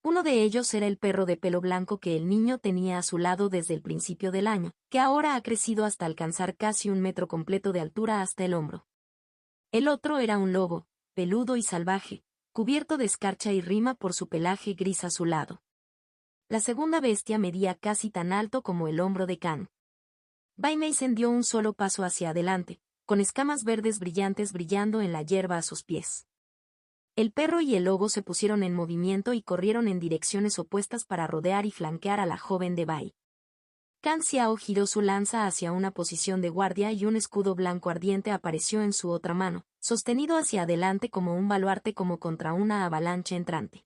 Uno de ellos era el perro de pelo blanco que el niño tenía a su lado desde el principio del año, que ahora ha crecido hasta alcanzar casi 1 metro completo de altura hasta el hombro. El otro era un lobo, peludo y salvaje, cubierto de escarcha y rima por su pelaje gris azulado. La segunda bestia medía casi tan alto como el hombro de Kang. Bai Meisen dio un solo paso hacia adelante, con escamas verdes brillantes brillando en la hierba a sus pies. El perro y el lobo se pusieron en movimiento y corrieron en direcciones opuestas para rodear y flanquear a la joven de Bai. Kang Xiao giró su lanza hacia una posición de guardia y un escudo blanco ardiente apareció en su otra mano, sostenido hacia adelante como un baluarte como contra una avalancha entrante.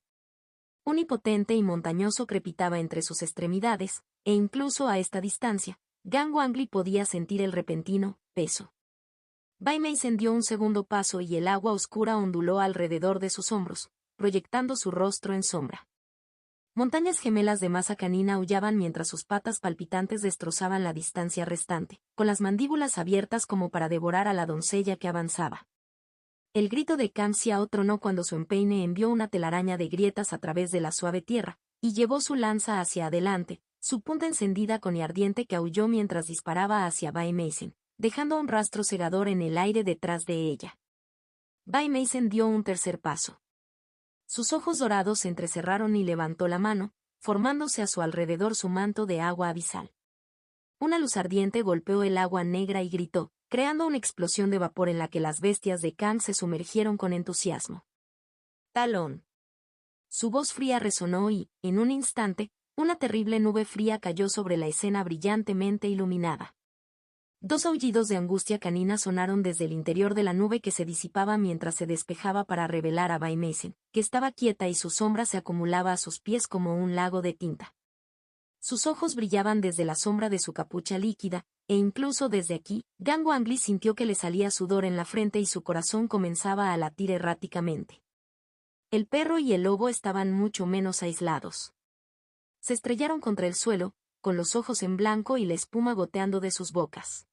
Un impotente y montañoso crepitaba entre sus extremidades, e incluso a esta distancia, Gang Wangli podía sentir el repentino peso. Bai Meisen dio un segundo paso y el agua oscura onduló alrededor de sus hombros, proyectando su rostro en sombra. Montañas gemelas de masa canina aullaban mientras sus patas palpitantes destrozaban la distancia restante, con las mandíbulas abiertas como para devorar a la doncella que avanzaba. El grito de Kang Xiao tronó cuando su empeine envió una telaraña de grietas a través de la suave tierra, y llevó su lanza hacia adelante, su punta encendida con y ardiente que aulló mientras disparaba hacia Bai Meisen, dejando un rastro cegador en el aire detrás de ella. Bai Meisen dio un tercer paso. Sus ojos dorados se entrecerraron y levantó la mano, formándose a su alrededor su manto de agua abisal. Una luz ardiente golpeó el agua negra y gritó, creando una explosión de vapor en la que las bestias de Kang se sumergieron con entusiasmo. Talón. Su voz fría resonó y, en un instante, una terrible nube fría cayó sobre la escena brillantemente iluminada. 2 aullidos de angustia canina sonaron desde el interior de la nube que se disipaba mientras se despejaba para revelar a Bai Meisen, que estaba quieta y su sombra se acumulaba a sus pies como un lago de tinta. Sus ojos brillaban desde la sombra de su capucha líquida, e incluso desde aquí, Gang Wangli sintió que le salía sudor en la frente y su corazón comenzaba a latir erráticamente. El perro y el lobo estaban mucho menos aislados. Se estrellaron contra el suelo, con los ojos en blanco y la espuma goteando de sus bocas.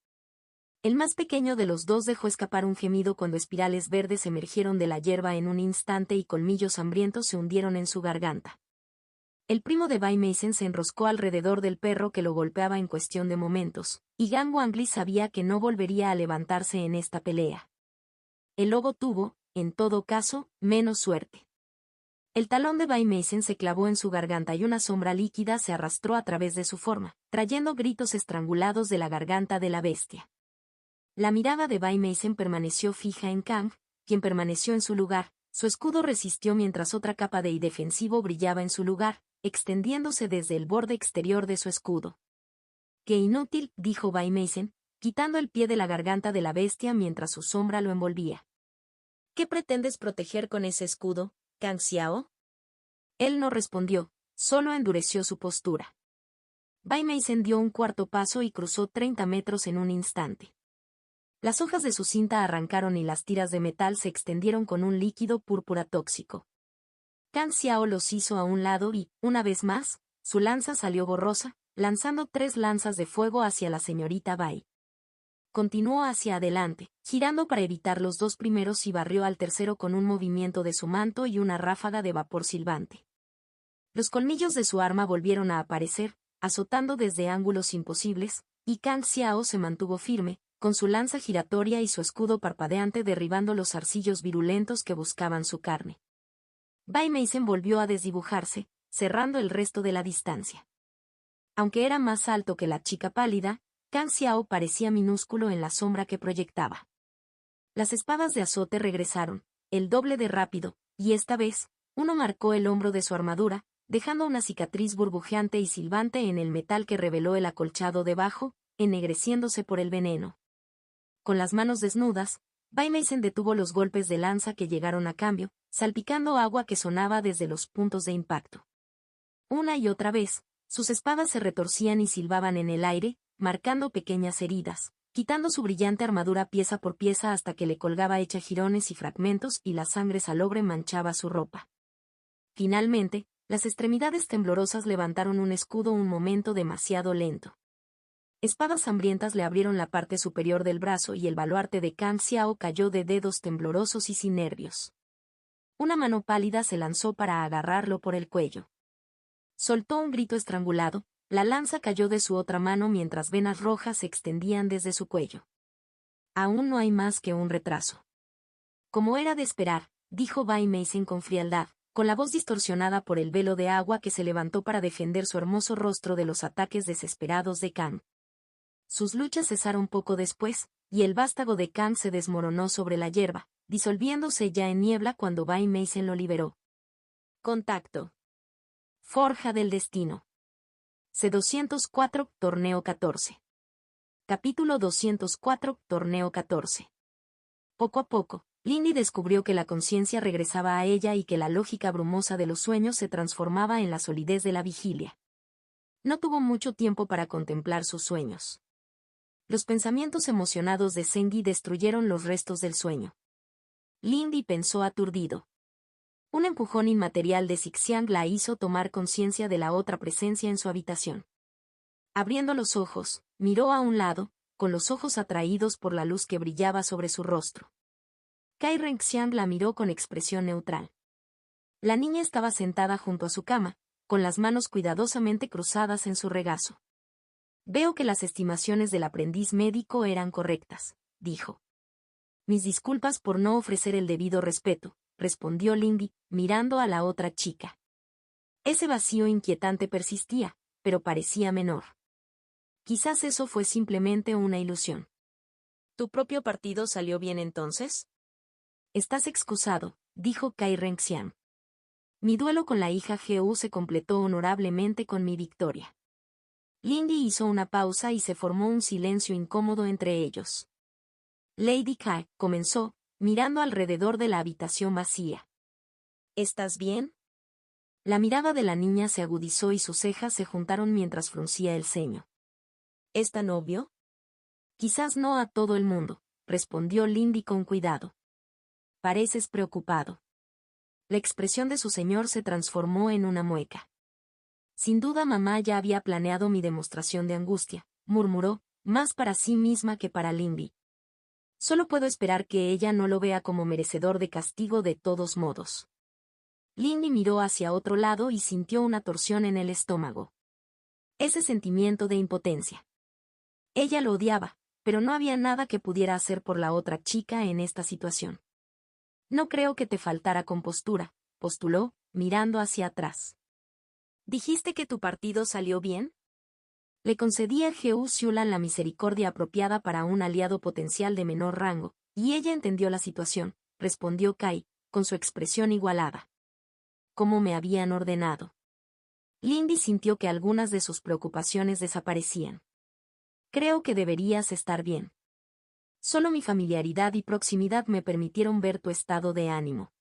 El más pequeño de los dos dejó escapar un gemido cuando espirales verdes emergieron de la hierba en un instante y colmillos hambrientos se hundieron en su garganta. El primo de Bai Meissen se enroscó alrededor del perro que lo golpeaba en cuestión de momentos, y Gang Wangli sabía que no volvería a levantarse en esta pelea. El lobo tuvo, en todo caso, menos suerte. El talón de Bai Meissen se clavó en su garganta y una sombra líquida se arrastró a través de su forma, trayendo gritos estrangulados de la garganta de la bestia. La mirada de Bai Meissen permaneció fija en Kang, quien permaneció en su lugar, su escudo resistió mientras otra capa de defensivo brillaba en su lugar, extendiéndose desde el borde exterior de su escudo. «Qué inútil», dijo Bai Meissen, quitando el pie de la garganta de la bestia mientras su sombra lo envolvía. «¿Qué pretendes proteger con ese escudo, Kang Xiao?» Él no respondió, solo endureció su postura. Bai Meissen dio un cuarto paso y cruzó 30 metros en un instante. Las hojas de su cinta arrancaron y las tiras de metal se extendieron con un líquido púrpura tóxico. Kang Xiao los hizo a un lado y, una vez más, su lanza salió borrosa, lanzando 3 lanzas de fuego hacia la señorita Bai. Continuó hacia adelante, girando para evitar los 2 primeros y barrió al tercero con un movimiento de su manto y una ráfaga de vapor silbante. Los colmillos de su arma volvieron a aparecer, azotando desde ángulos imposibles, y Kang Xiao se mantuvo firme, con su lanza giratoria y su escudo parpadeante derribando los zarcillos virulentos que buscaban su carne. Bai Meissen volvió a desdibujarse, cerrando el resto de la distancia. Aunque era más alto que la chica pálida, Kang Xiao parecía minúsculo en la sombra que proyectaba. Las espadas de azote regresaron, el doble de rápido, y esta vez, uno marcó el hombro de su armadura, dejando una cicatriz burbujeante y silbante en el metal que reveló el acolchado debajo, ennegreciéndose por el veneno. Con las manos desnudas, Bai Meissen detuvo los golpes de lanza que llegaron a cambio, salpicando agua que sonaba desde los puntos de impacto. Una y otra vez, sus espadas se retorcían y silbaban en el aire, marcando pequeñas heridas, quitando su brillante armadura pieza por pieza hasta que le colgaba hecha jirones y fragmentos y la sangre salobre manchaba su ropa. Finalmente, las extremidades temblorosas levantaron un escudo un momento demasiado lento. Espadas hambrientas le abrieron la parte superior del brazo y el baluarte de Kang Xiao cayó de dedos temblorosos y sin nervios. Una mano pálida se lanzó para agarrarlo por el cuello. Soltó un grito estrangulado, la lanza cayó de su otra mano mientras venas rojas se extendían desde su cuello. Aún no hay más que un retraso. Como era de esperar, dijo Bai Meissen con frialdad, con la voz distorsionada por el velo de agua que se levantó para defender su hermoso rostro de los ataques desesperados de Kang. Sus luchas cesaron poco después, y el vástago de Kang se desmoronó sobre la hierba, disolviéndose ya en niebla cuando Bai Meissen lo liberó. Contacto. Forja del destino. C204, Torneo 14. Capítulo 204, Torneo 14. Poco a poco, Lindy descubrió que la conciencia regresaba a ella y que la lógica brumosa de los sueños se transformaba en la solidez de la vigilia. No tuvo mucho tiempo para contemplar sus sueños. Los pensamientos emocionados de Zenghi destruyeron los restos del sueño. Lindy pensó aturdido. Un empujón inmaterial de Xixiang la hizo tomar conciencia de la otra presencia en su habitación. Abriendo los ojos, miró a un lado, con los ojos atraídos por la luz que brillaba sobre su rostro. Kai Renxiang la miró con expresión neutral. La niña estaba sentada junto a su cama, con las manos cuidadosamente cruzadas en su regazo. Veo que las estimaciones del aprendiz médico eran correctas, dijo. Mis disculpas por no ofrecer el debido respeto, respondió Lindy, mirando a la otra chica. Ese vacío inquietante persistía, pero parecía menor. Quizás eso fue simplemente una ilusión. ¿Tu propio partido salió bien entonces? Estás excusado, dijo Kai Renxiang. Mi duelo con la hija Gu se completó honorablemente con mi victoria. Lindy hizo una pausa y se formó un silencio incómodo entre ellos. Lady Kai comenzó, mirando alrededor de la habitación vacía. ¿Estás bien? La mirada de la niña se agudizó y sus cejas se juntaron mientras fruncía el ceño. ¿Es tan obvio? Quizás no a todo el mundo, respondió Lindy con cuidado. Pareces preocupado. La expresión de su señor se transformó en una mueca. Sin duda mamá ya había planeado mi demostración de angustia, murmuró, más para sí misma que para Lindy. Solo puedo esperar que ella no lo vea como merecedor de castigo de todos modos. Lindy miró hacia otro lado y sintió una torsión en el estómago. Ese sentimiento de impotencia. Ella lo odiaba, pero no había nada que pudiera hacer por la otra chica en esta situación. No creo que te faltara compostura, postuló, mirando hacia atrás. ¿Dijiste que tu partido salió bien? Le concedí a Jehu Xulan la misericordia apropiada para un aliado potencial de menor rango, y ella entendió la situación, respondió Kai, con su expresión igualada. Como me habían ordenado. Lindy sintió que algunas de sus preocupaciones desaparecían. Creo que deberías estar bien. Solo mi familiaridad y proximidad me permitieron ver tu estado de ánimo.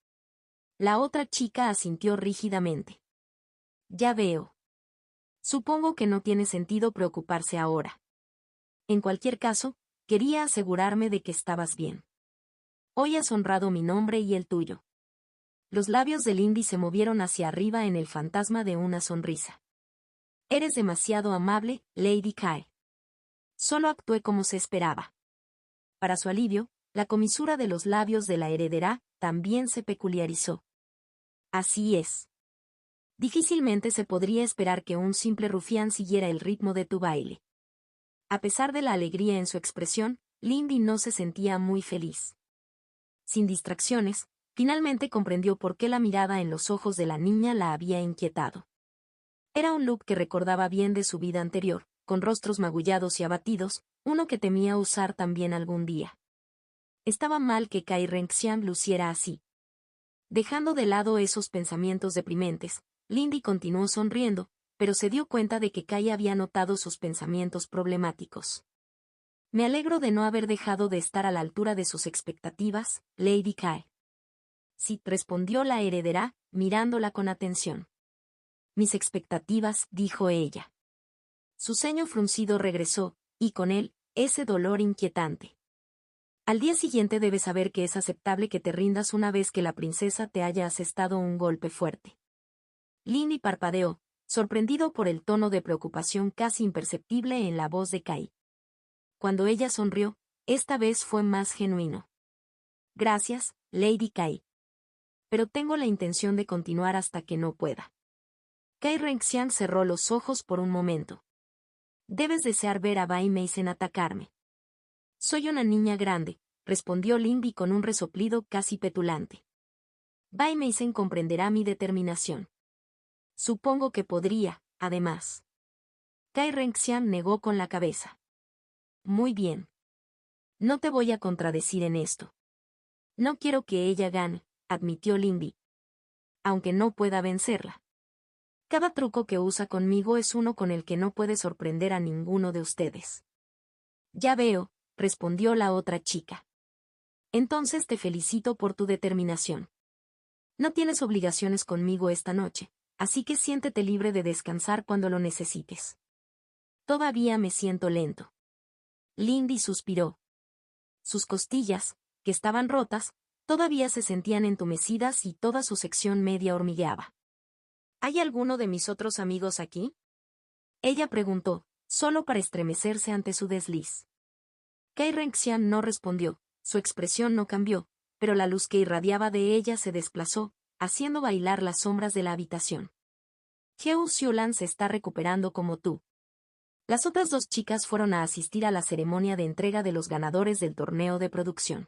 La otra chica asintió rígidamente. Ya veo. Supongo que no tiene sentido preocuparse ahora. En cualquier caso, quería asegurarme de que estabas bien. Hoy has honrado mi nombre y el tuyo. Los labios de Lindy se movieron hacia arriba en el fantasma de una sonrisa. Eres demasiado amable, Lady Kai. Solo actué como se esperaba. Para su alivio, la comisura de los labios de la heredera también se peculiarizó. Así es. Difícilmente se podría esperar que un simple rufián siguiera el ritmo de tu baile. A pesar de la alegría en su expresión, Lindy no se sentía muy feliz. Sin distracciones, finalmente comprendió por qué la mirada en los ojos de la niña la había inquietado. Era un look que recordaba bien de su vida anterior, con rostros magullados y abatidos, uno que temía usar también algún día. Estaba mal que Kai Renxian luciera así. Dejando de lado esos pensamientos deprimentes, Lindy continuó sonriendo, pero se dio cuenta de que Kai había notado sus pensamientos problemáticos. Me alegro de no haber dejado de estar a la altura de sus expectativas, Lady Kai. Sí, respondió la heredera, mirándola con atención. Mis expectativas, dijo ella. Su ceño fruncido regresó, y con él, ese dolor inquietante. Al día siguiente debes saber que es aceptable que te rindas una vez que la princesa te haya asestado un golpe fuerte. Lindy parpadeó, sorprendido por el tono de preocupación casi imperceptible en la voz de Kai. Cuando ella sonrió, esta vez fue más genuino. Gracias, Lady Kai. Pero tengo la intención de continuar hasta que no pueda. Kai Renxian cerró los ojos por un momento. Debes desear ver a Bai Meisen atacarme. Soy una niña grande, respondió Lindy con un resoplido casi petulante. Bai Meisen comprenderá mi determinación. Supongo que podría, además. Kai Renxian negó con la cabeza. Muy bien. No te voy a contradecir en esto. No quiero que ella gane, admitió Lindy. Aunque no pueda vencerla. Cada truco que usa conmigo es uno con el que no puede sorprender a ninguno de ustedes. Ya veo, respondió la otra chica. Entonces te felicito por tu determinación. No tienes obligaciones conmigo esta noche, así que siéntete libre de descansar cuando lo necesites. Todavía me siento lento. Lindy suspiró. Sus costillas, que estaban rotas, todavía se sentían entumecidas y toda su sección media hormigueaba. ¿Hay alguno de mis otros amigos aquí? Ella preguntó, solo para estremecerse ante su desliz. Kai Renxian no respondió, su expresión no cambió, pero la luz que irradiaba de ella se desplazó, haciendo bailar las sombras de la habitación. Jehu Xulan se está recuperando como tú. Las otras dos chicas fueron a asistir a la ceremonia de entrega de los ganadores del torneo de producción.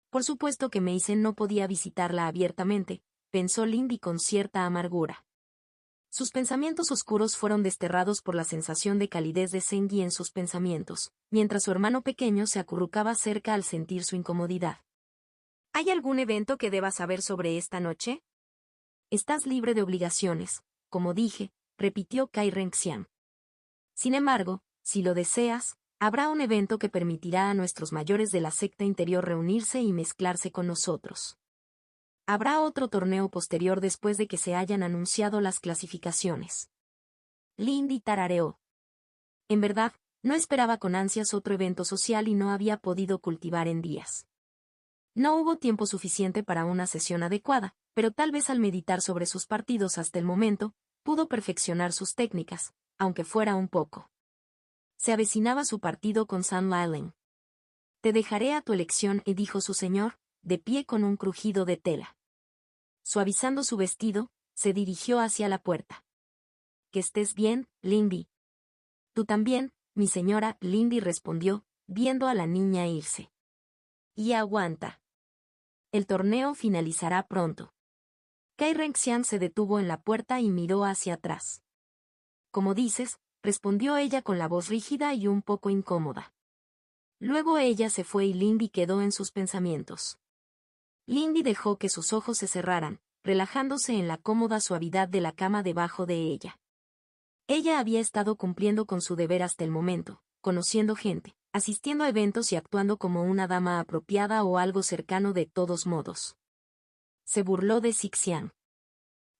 Por supuesto que Meisen no podía visitarla abiertamente, pensó Lindy con cierta amargura. Sus pensamientos oscuros fueron desterrados por la sensación de calidez de Sengi en sus pensamientos, mientras su hermano pequeño se acurrucaba cerca al sentir su incomodidad. ¿Hay algún evento que debas saber sobre esta noche? Estás libre de obligaciones, como dije, repitió Kai Renxian. Sin embargo, si lo deseas, habrá un evento que permitirá a nuestros mayores de la secta interior reunirse y mezclarse con nosotros. Habrá otro torneo posterior después de que se hayan anunciado las clasificaciones. Lindy tarareó. En verdad, no esperaba con ansias otro evento social y no había podido cultivar en días. No hubo tiempo suficiente para una sesión adecuada, pero tal vez al meditar sobre sus partidos hasta el momento, pudo perfeccionar sus técnicas, aunque fuera un poco. Se avecinaba su partido con Sam Liling. Te dejaré a tu elección, dijo su señor, de pie con un crujido de tela. Suavizando su vestido, se dirigió hacia la puerta. Que estés bien, Lindy. Tú también, mi señora, Lindy respondió, viendo a la niña irse. Y aguanta. El torneo finalizará pronto. Kai Renxian se detuvo en la puerta y miró hacia atrás. Como dices, respondió ella con la voz rígida y un poco incómoda. Luego ella se fue y Lindy quedó en sus pensamientos. Lindy dejó que sus ojos se cerraran, relajándose en la cómoda suavidad de la cama debajo de ella. Ella había estado cumpliendo con su deber hasta el momento, conociendo gente, asistiendo a eventos y actuando como una dama apropiada o algo cercano de todos modos. Se burló de Sixian.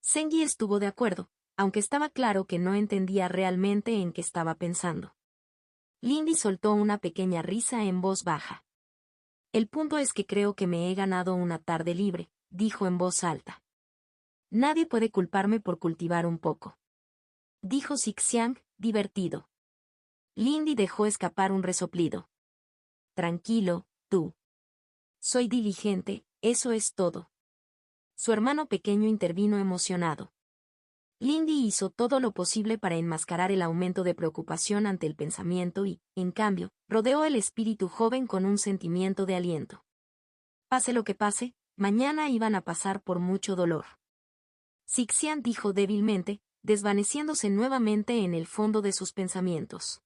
Zengyi estuvo de acuerdo, aunque estaba claro que no entendía realmente en qué estaba pensando. Lindy soltó una pequeña risa en voz baja. El punto es que creo que me he ganado una tarde libre, dijo en voz alta. Nadie puede culparme por cultivar un poco. Dijo Sixian, divertido. Lindy dejó escapar un resoplido. Tranquilo, tú. Soy diligente, eso es todo. Su hermano pequeño intervino emocionado. Lindy hizo todo lo posible para enmascarar el aumento de preocupación ante el pensamiento y, en cambio, rodeó el espíritu joven con un sentimiento de aliento. Pase lo que pase, mañana iban a pasar por mucho dolor. Sixian dijo débilmente, desvaneciéndose nuevamente en el fondo de sus pensamientos.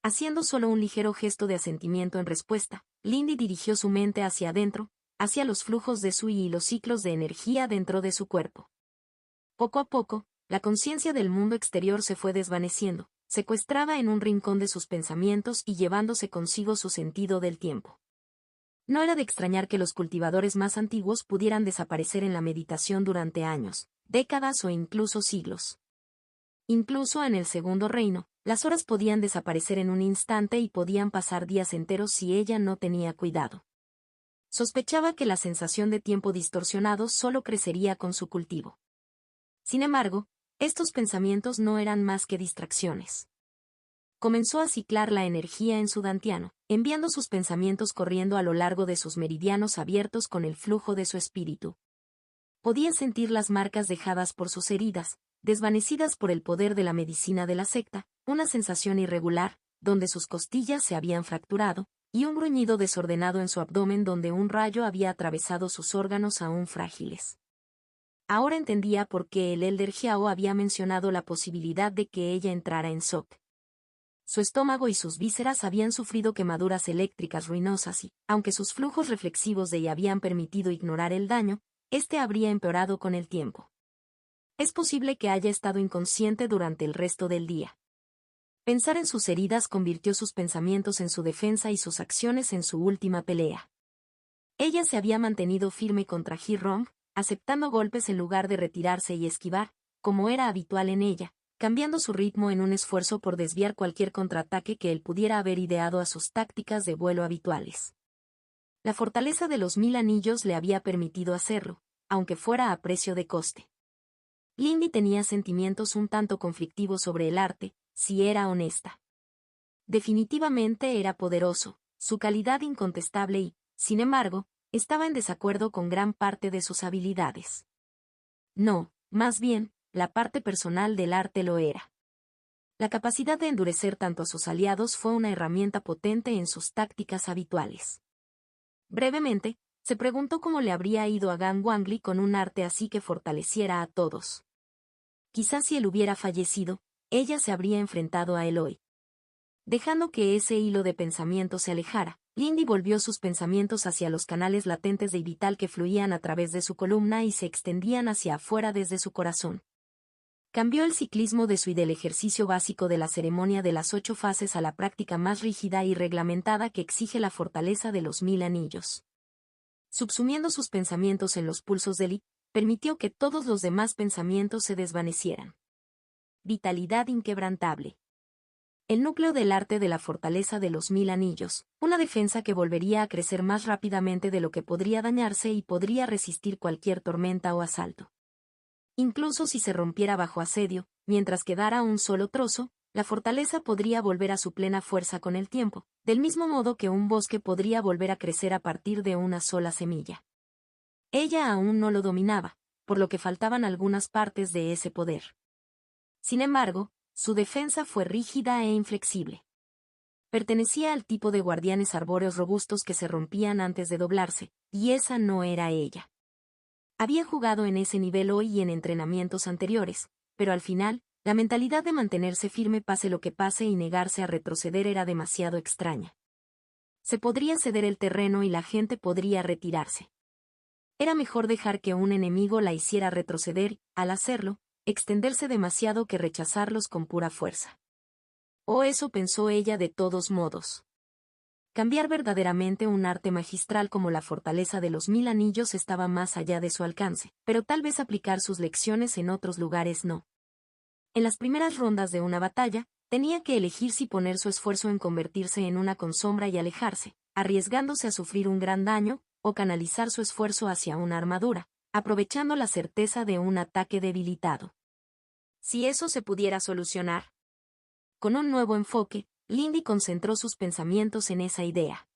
Haciendo solo un ligero gesto de asentimiento en respuesta, Lindy dirigió su mente hacia adentro, hacia los flujos de su y los ciclos de energía dentro de su cuerpo. Poco a poco, la conciencia del mundo exterior se fue desvaneciendo, secuestrada en un rincón de sus pensamientos y llevándose consigo su sentido del tiempo. No era de extrañar que los cultivadores más antiguos pudieran desaparecer en la meditación durante años, décadas o incluso siglos. Incluso en el Segundo Reino, las horas podían desaparecer en un instante y podían pasar días enteros si ella no tenía cuidado. Sospechaba que la sensación de tiempo distorsionado solo crecería con su cultivo. Sin embargo, estos pensamientos no eran más que distracciones. Comenzó a ciclar la energía en su dantiano, enviando sus pensamientos corriendo a lo largo de sus meridianos abiertos con el flujo de su espíritu. Podía sentir las marcas dejadas por sus heridas, desvanecidas por el poder de la medicina de la secta, una sensación irregular, donde sus costillas se habían fracturado, y un gruñido desordenado en su abdomen donde un rayo había atravesado sus órganos aún frágiles. Ahora entendía por qué el Elder Jiao había mencionado la posibilidad de que ella entrara en shock. Su estómago y sus vísceras habían sufrido quemaduras eléctricas ruinosas y, aunque sus flujos reflexivos de ella habían permitido ignorar el daño, este habría empeorado con el tiempo. Es posible que haya estado inconsciente durante el resto del día. Pensar en sus heridas convirtió sus pensamientos en su defensa y sus acciones en su última pelea. Ella se había mantenido firme contra Ji-Rong, aceptando golpes en lugar de retirarse y esquivar, como era habitual en ella, cambiando su ritmo en un esfuerzo por desviar cualquier contraataque que él pudiera haber ideado a sus tácticas de vuelo habituales. La fortaleza de los 1000 anillos le había permitido hacerlo, aunque fuera a precio de coste. Lindy tenía sentimientos un tanto conflictivos sobre el arte, si era honesta. Definitivamente era poderoso, su calidad incontestable y, sin embargo, estaba en desacuerdo con gran parte de sus habilidades. No, más bien, la parte personal del arte lo era. La capacidad de endurecer tanto a sus aliados fue una herramienta potente en sus tácticas habituales. Brevemente, se preguntó cómo le habría ido a Gan Wangli con un arte así que fortaleciera a todos. Quizás si él hubiera fallecido, ella se habría enfrentado a él hoy. Dejando que ese hilo de pensamiento se alejara, Lindy volvió sus pensamientos hacia los canales latentes de vital que fluían a través de su columna y se extendían hacia afuera desde su corazón. Cambió el ciclismo de su y del ejercicio básico de la ceremonia de las 8 fases a la práctica más rígida y reglamentada que exige la fortaleza de los 1000 anillos. Subsumiendo sus pensamientos en los pulsos de Lee, permitió que todos los demás pensamientos se desvanecieran. Vitalidad inquebrantable. El núcleo del arte de la fortaleza de los 1000 anillos, una defensa que volvería a crecer más rápidamente de lo que podría dañarse y podría resistir cualquier tormenta o asalto. Incluso si se rompiera bajo asedio, mientras quedara un solo trozo, la fortaleza podría volver a su plena fuerza con el tiempo, del mismo modo que un bosque podría volver a crecer a partir de una sola semilla. Ella aún no lo dominaba, por lo que faltaban algunas partes de ese poder. Sin embargo, su defensa fue rígida e inflexible. Pertenecía al tipo de guardianes arbóreos robustos que se rompían antes de doblarse, y esa no era ella. Había jugado en ese nivel hoy y en entrenamientos anteriores, pero al final, la mentalidad de mantenerse firme pase lo que pase y negarse a retroceder era demasiado extraña. Se podría ceder el terreno y la gente podría retirarse. Era mejor dejar que un enemigo la hiciera retroceder, al hacerlo, extenderse demasiado que rechazarlos con pura fuerza. O eso pensó ella de todos modos. Cambiar verdaderamente un arte magistral como la fortaleza de los 1000 anillos estaba más allá de su alcance, pero tal vez aplicar sus lecciones en otros lugares no. En las primeras rondas de una batalla, tenía que elegir si poner su esfuerzo en convertirse en una consombra y alejarse, arriesgándose a sufrir un gran daño, o canalizar su esfuerzo hacia una armadura, aprovechando la certeza de un ataque debilitado. Si eso se pudiera solucionar. Con un nuevo enfoque, Lindy concentró sus pensamientos en esa idea.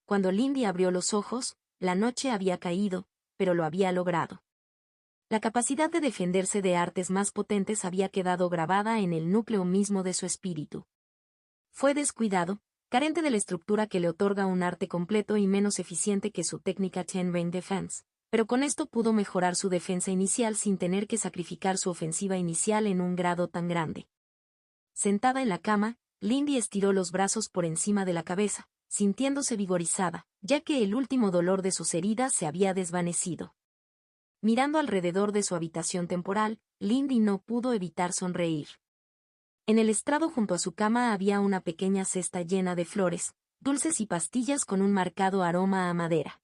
Cuando Lindy abrió los ojos, la noche había caído, pero lo había logrado. La capacidad de defenderse de artes más potentes había quedado grabada en el núcleo mismo de su espíritu. Fue descuidado, carente de la estructura que le otorga un arte completo y menos eficiente que su técnica Ten Ring Defense, pero con esto pudo mejorar su defensa inicial sin tener que sacrificar su ofensiva inicial en un grado tan grande. Sentada en la cama, Lindy estiró los brazos por encima de la cabeza, sintiéndose vigorizada, ya que el último dolor de sus heridas se había desvanecido. Mirando alrededor de su habitación temporal, Lindy no pudo evitar sonreír. En el estrado junto a su cama había una pequeña cesta llena de flores, dulces y pastillas con un marcado aroma a madera.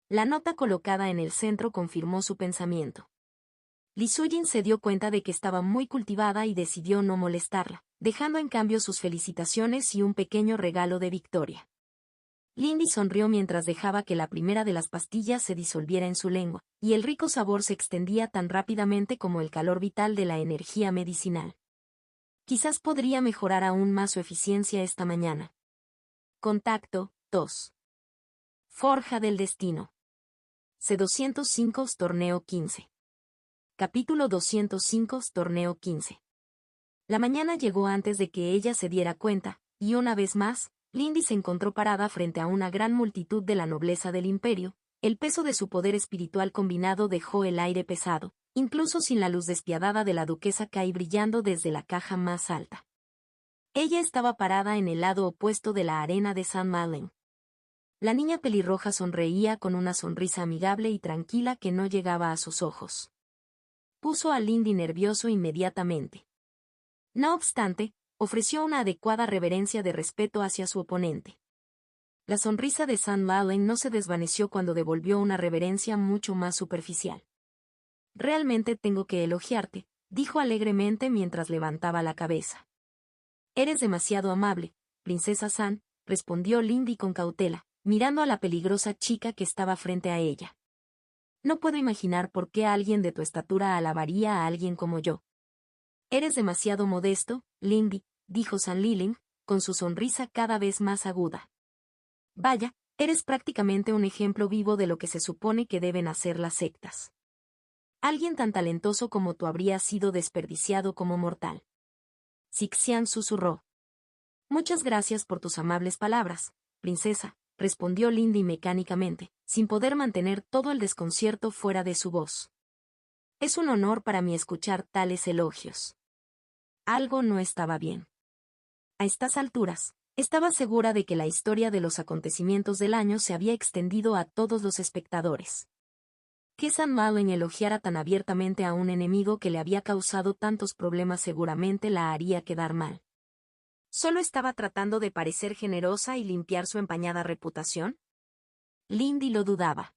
La nota colocada en el centro confirmó su pensamiento. Li Sujin se dio cuenta de que estaba muy cultivada y decidió no molestarla, dejando en cambio sus felicitaciones y un pequeño regalo de victoria. Lindy sonrió mientras dejaba que la primera de las pastillas se disolviera en su lengua, y el rico sabor se extendía tan rápidamente como el calor vital de la energía medicinal. Quizás podría mejorar aún más su eficiencia esta mañana. Contacto 2. Forja del Destino. C205 Torneo 15. Capítulo 205 Torneo 15. La mañana llegó antes de que ella se diera cuenta, y una vez más, Lindy se encontró parada frente a una gran multitud de la nobleza del imperio. El peso de su poder espiritual combinado dejó el aire pesado, incluso sin la luz despiadada de la duquesa Kai brillando desde la caja más alta. Ella estaba parada en el lado opuesto de la arena de St. Malo. La niña pelirroja sonreía con una sonrisa amigable y tranquila que no llegaba a sus ojos. Puso a Lindy nervioso inmediatamente. No obstante, ofreció una adecuada reverencia de respeto hacia su oponente. La sonrisa de St. Malo no se desvaneció cuando devolvió una reverencia mucho más superficial. Realmente tengo que elogiarte, dijo alegremente mientras levantaba la cabeza. Eres demasiado amable, princesa San, respondió Lindy con cautela, mirando a la peligrosa chica que estaba frente a ella. No puedo imaginar por qué alguien de tu estatura alabaría a alguien como yo. Eres demasiado modesto, Lindy, dijo San Liling, con su sonrisa cada vez más aguda. Vaya, eres prácticamente un ejemplo vivo de lo que se supone que deben hacer las sectas. Alguien tan talentoso como tú habría sido desperdiciado como mortal. Sixian susurró. Muchas gracias por tus amables palabras, princesa, respondió Lindy mecánicamente, sin poder mantener todo el desconcierto fuera de su voz. Es un honor para mí escuchar tales elogios. Algo no estaba bien. A estas alturas, estaba segura de que la historia de los acontecimientos del año se había extendido a todos los espectadores. Que St. Malo elogiara tan abiertamente a un enemigo que le había causado tantos problemas seguramente la haría quedar mal. ¿Solo estaba tratando de parecer generosa y limpiar su empañada reputación? Lindy lo dudaba.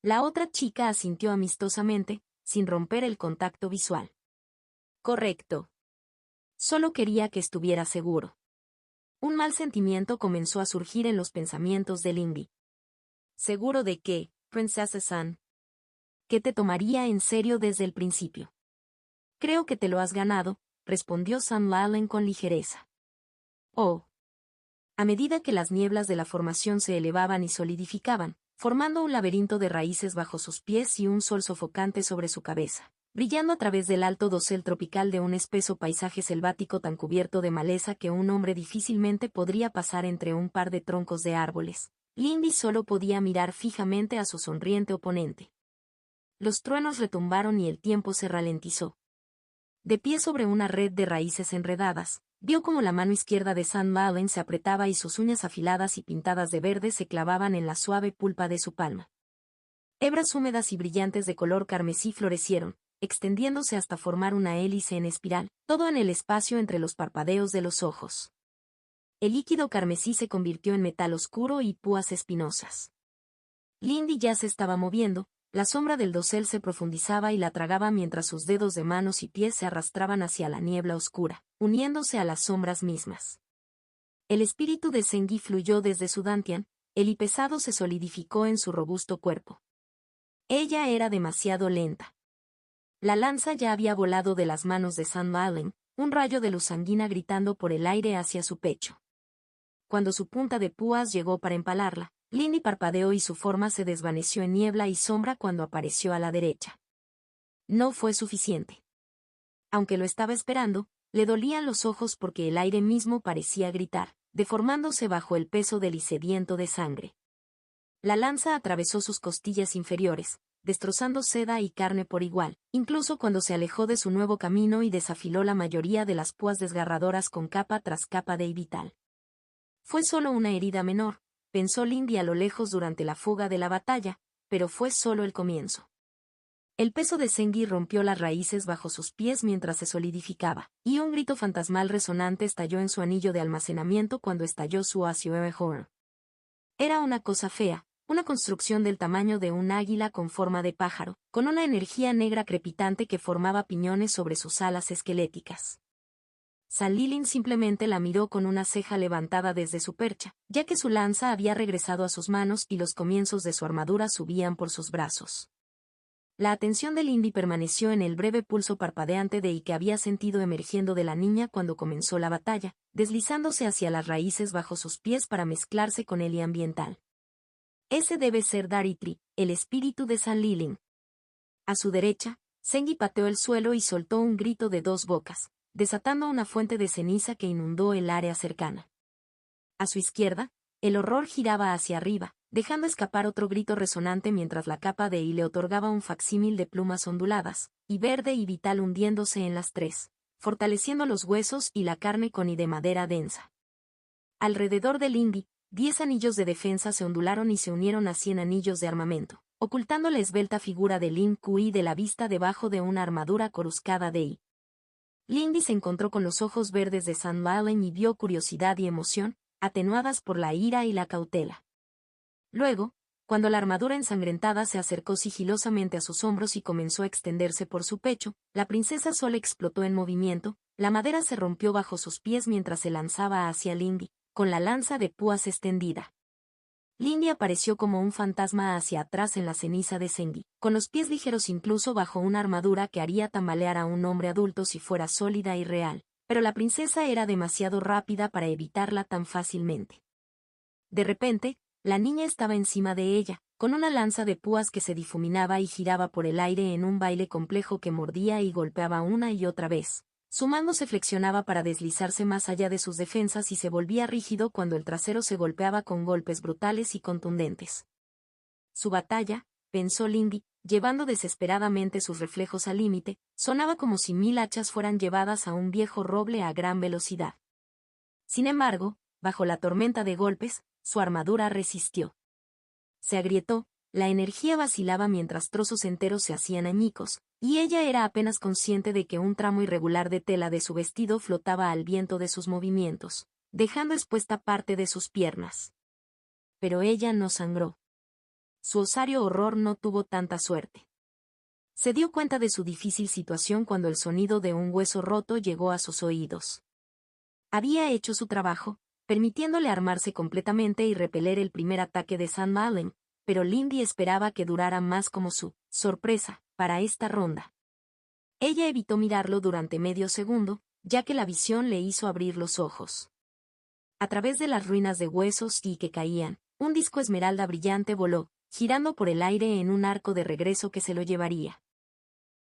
La otra chica asintió amistosamente, sin romper el contacto visual. Correcto. Solo quería que estuviera seguro. Un mal sentimiento comenzó a surgir en los pensamientos de Lindy. ¿Seguro de qué, Princesa San? Que te tomaría en serio desde el principio. Creo que te lo has ganado, respondió San Lalen con ligereza. Oh. A medida que las nieblas de la formación se elevaban y solidificaban, formando un laberinto de raíces bajo sus pies y un sol sofocante sobre su cabeza, brillando a través del alto dosel tropical de un espeso paisaje selvático tan cubierto de maleza que un hombre difícilmente podría pasar entre un par de troncos de árboles, Lindy solo podía mirar fijamente a su sonriente oponente. Los truenos retumbaron y el tiempo se ralentizó. De pie sobre una red de raíces enredadas, vio como la mano izquierda de San Lalen se apretaba y sus uñas afiladas y pintadas de verde se clavaban en la suave pulpa de su palma. Hebras húmedas y brillantes de color carmesí florecieron, extendiéndose hasta formar una hélice en espiral, todo en el espacio entre los parpadeos de los ojos. El líquido carmesí se convirtió en metal oscuro y púas espinosas. Lindy ya se estaba moviendo, la sombra del dosel se profundizaba y la tragaba mientras sus dedos de manos y pies se arrastraban hacia la niebla oscura, uniéndose a las sombras mismas. El espíritu de Zengi fluyó desde su dantian, el pesado se solidificó en su robusto cuerpo. Ella era demasiado lenta. La lanza ya había volado de las manos de San Lalen, un rayo de luz sanguínea gritando por el aire hacia su pecho. Cuando su punta de púas llegó para empalarla, Lindy parpadeó y su forma se desvaneció en niebla y sombra cuando apareció a la derecha. No fue suficiente. Aunque lo estaba esperando, le dolían los ojos porque el aire mismo parecía gritar, deformándose bajo el peso del sediento de sangre. La lanza atravesó sus costillas inferiores, destrozando seda y carne por igual, incluso cuando se alejó de su nuevo camino y desafiló la mayoría de las púas desgarradoras con capa tras capa de vital. Fue solo una herida menor, pensó Lindy a lo lejos durante la fuga de la batalla, pero fue solo el comienzo. El peso de Zengi rompió las raíces bajo sus pies mientras se solidificaba, y un grito fantasmal resonante estalló en su anillo de almacenamiento cuando estalló su Horn. Era una cosa fea, una construcción del tamaño de un águila con forma de pájaro, con una energía negra crepitante que formaba piñones sobre sus alas esqueléticas. San Lilin simplemente la miró con una ceja levantada desde su percha, ya que su lanza había regresado a sus manos y los comienzos de su armadura subían por sus brazos. La atención de Lindy permaneció en el breve pulso parpadeante de que había sentido emergiendo de la niña cuando comenzó la batalla, deslizándose hacia las raíces bajo sus pies para mezclarse con el ambiental. Ese debe ser Daritri, el espíritu de San Lilin. A su derecha, Zengi pateó el suelo y soltó un grito de dos bocas, desatando una fuente de ceniza que inundó el área cercana. A su izquierda, el horror giraba hacia arriba, dejando escapar otro grito resonante mientras la capa de I le otorgaba un facsímil de plumas onduladas, y verde y vital hundiéndose en las tres, fortaleciendo los huesos y la carne con I de madera densa. Alrededor de Lindy, 10 anillos de defensa se ondularon y se unieron a 100 anillos de armamento, ocultando la esbelta figura de Lin Kui de la vista debajo de una armadura coruscada de I. Lindy se encontró con los ojos verdes de San Lalen y vio curiosidad y emoción, atenuadas por la ira y la cautela. Luego, cuando la armadura ensangrentada se acercó sigilosamente a sus hombros y comenzó a extenderse por su pecho, la princesa Sol explotó en movimiento, la madera se rompió bajo sus pies mientras se lanzaba hacia Lindy, con la lanza de púas extendida. Lindy apareció como un fantasma hacia atrás en la ceniza de Zengi, con los pies ligeros incluso bajo una armadura que haría tambalear a un hombre adulto si fuera sólida y real, pero la princesa era demasiado rápida para evitarla tan fácilmente. De repente, la niña estaba encima de ella, con una lanza de púas que se difuminaba y giraba por el aire en un baile complejo que mordía y golpeaba una y otra vez. Su mango se flexionaba para deslizarse más allá de sus defensas y se volvía rígido cuando el trasero se golpeaba con golpes brutales y contundentes. Su batalla, pensó Lindy, llevando desesperadamente sus reflejos al límite, sonaba como si 1000 hachas fueran llevadas a un viejo roble a gran velocidad. Sin embargo, bajo la tormenta de golpes, su armadura resistió. Se agrietó, la energía vacilaba mientras trozos enteros se hacían añicos, y ella era apenas consciente de que un tramo irregular de tela de su vestido flotaba al viento de sus movimientos, dejando expuesta parte de sus piernas. Pero ella no sangró. su osario horror no tuvo tanta suerte. Se dio cuenta de su difícil situación cuando el sonido de un hueso roto llegó a sus oídos. Había hecho su trabajo, permitiéndole armarse completamente y repeler el primer ataque de Sam Allen, pero Lindy esperaba que durara más como su sorpresa para esta ronda. Ella evitó mirarlo durante medio segundo, ya que la visión le hizo abrir los ojos. A través de las ruinas de huesos y que caían, un disco esmeralda brillante voló, girando por el aire en un arco de regreso que se lo llevaría.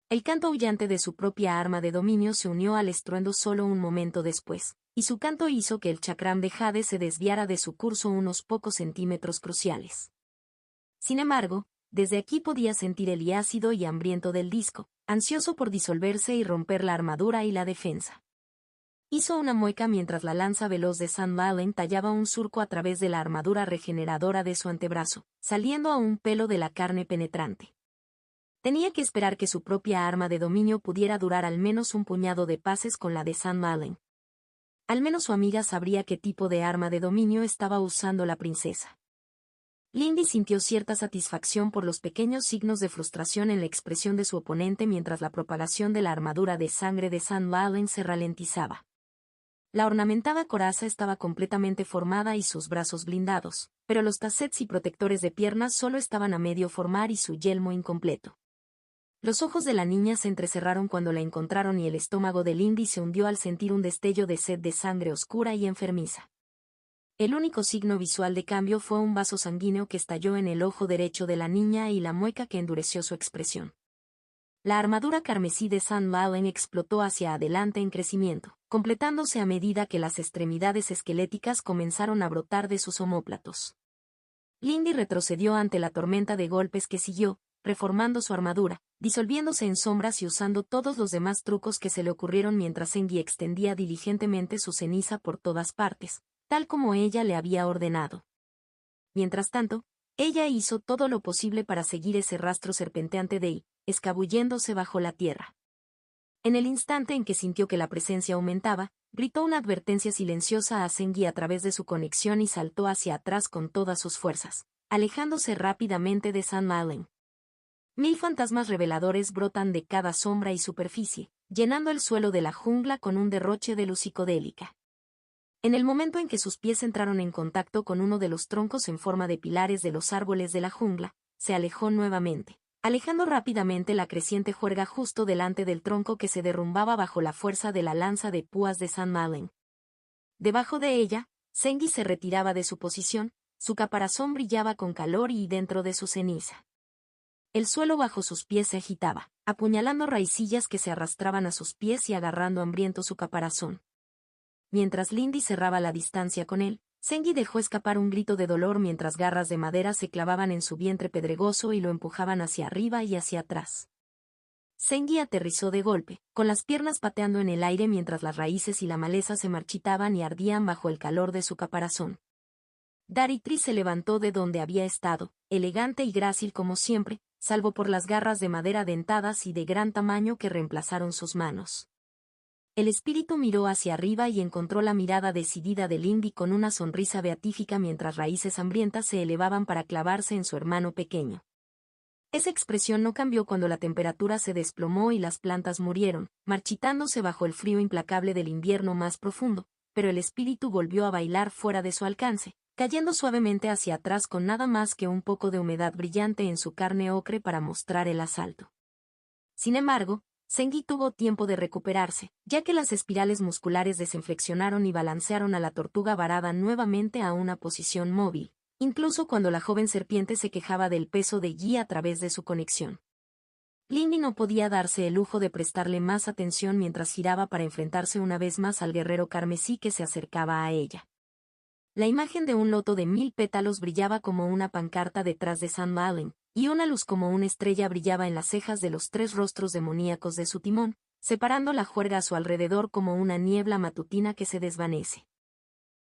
El canto aullante de su propia arma de dominio se unió al estruendo solo un momento después, y su canto hizo que el chakram de Jade se desviara de su curso unos pocos centímetros cruciales. Sin embargo, desde aquí podía sentir el ácido y hambriento del disco, ansioso por disolverse y romper la armadura y la defensa. Hizo una mueca mientras la lanza veloz de Sam Allen tallaba un surco a través de la armadura regeneradora de su antebrazo, saliendo a un pelo de la carne penetrante. Tenía que esperar que su propia arma de dominio pudiera durar al menos un puñado de pases con la de Sam Allen. Al menos su amiga sabría qué tipo de arma de dominio estaba usando la princesa. Lindy sintió cierta satisfacción por los pequeños signos de frustración en la expresión de su oponente mientras la propagación de la armadura de sangre de Sam Allen se ralentizaba. La ornamentada coraza estaba completamente formada y sus brazos blindados, pero los tassets y protectores de piernas solo estaban a medio formar y su yelmo incompleto. Los ojos de la niña se entrecerraron cuando la encontraron y el estómago de Lindy se hundió al sentir un destello de sed de sangre oscura y enfermiza. El único signo visual de cambio fue un vaso sanguíneo que estalló en el ojo derecho de la niña y la mueca que endureció su expresión. La armadura carmesí de Sam Allen explotó hacia adelante en crecimiento, completándose a medida que las extremidades esqueléticas comenzaron a brotar de sus omóplatos. Lindy retrocedió ante la tormenta de golpes que siguió, reformando su armadura, disolviéndose en sombras y usando todos los demás trucos que se le ocurrieron mientras Engi extendía diligentemente su ceniza por todas partes, tal como ella le había ordenado. Mientras tanto, ella hizo todo lo posible para seguir ese rastro serpenteante de I, escabulléndose bajo la tierra. En el instante en que sintió que la presencia aumentaba, gritó una advertencia silenciosa a Sengi a través de su conexión y saltó hacia atrás con todas sus fuerzas, alejándose rápidamente de Sam Allen. 1000 fantasmas reveladores brotan de cada sombra y superficie, llenando el suelo de la jungla con un derroche de luz psicodélica. En el momento en que sus pies entraron en contacto con uno de los troncos en forma de pilares de los árboles de la jungla, se alejó nuevamente, alejando rápidamente la creciente juerga justo delante del tronco que se derrumbaba bajo la fuerza de la lanza de púas de Sam Allen. Debajo de ella, Sengi se retiraba de su posición, su caparazón brillaba con calor y dentro de su ceniza. El suelo bajo sus pies se agitaba, apuñalando raicillas que se arrastraban a sus pies y agarrando hambriento su caparazón. Mientras Lindy cerraba la distancia con él, Sengi dejó escapar un grito de dolor mientras garras de madera se clavaban en su vientre pedregoso y lo empujaban hacia arriba y hacia atrás. Sengi aterrizó de golpe, con las piernas pateando en el aire mientras las raíces y la maleza se marchitaban y ardían bajo el calor de su caparazón. Daritri se levantó de donde había estado, elegante y grácil como siempre, salvo por las garras de madera dentadas y de gran tamaño que reemplazaron sus manos. El espíritu miró hacia arriba y encontró la mirada decidida de Lindy con una sonrisa beatífica mientras raíces hambrientas se elevaban para clavarse en su hermano pequeño. Esa expresión no cambió cuando la temperatura se desplomó y las plantas murieron, marchitándose bajo el frío implacable del invierno más profundo, pero el espíritu volvió a bailar fuera de su alcance, cayendo suavemente hacia atrás con nada más que un poco de humedad brillante en su carne ocre para mostrar el asalto. Sin embargo, Sengi tuvo tiempo de recuperarse, ya que las espirales musculares desinflexionaron y balancearon a la tortuga varada nuevamente a una posición móvil, incluso cuando la joven serpiente se quejaba del peso de Yi a través de su conexión. Lindy no podía darse el lujo de prestarle más atención mientras giraba para enfrentarse una vez más al guerrero carmesí que se acercaba a ella. La imagen de un loto de 1000 pétalos brillaba como una pancarta detrás de Sam Allen, y una luz como una estrella brillaba en las cejas de los 3 rostros demoníacos de su timón, separando la juerga a su alrededor como una niebla matutina que se desvanece.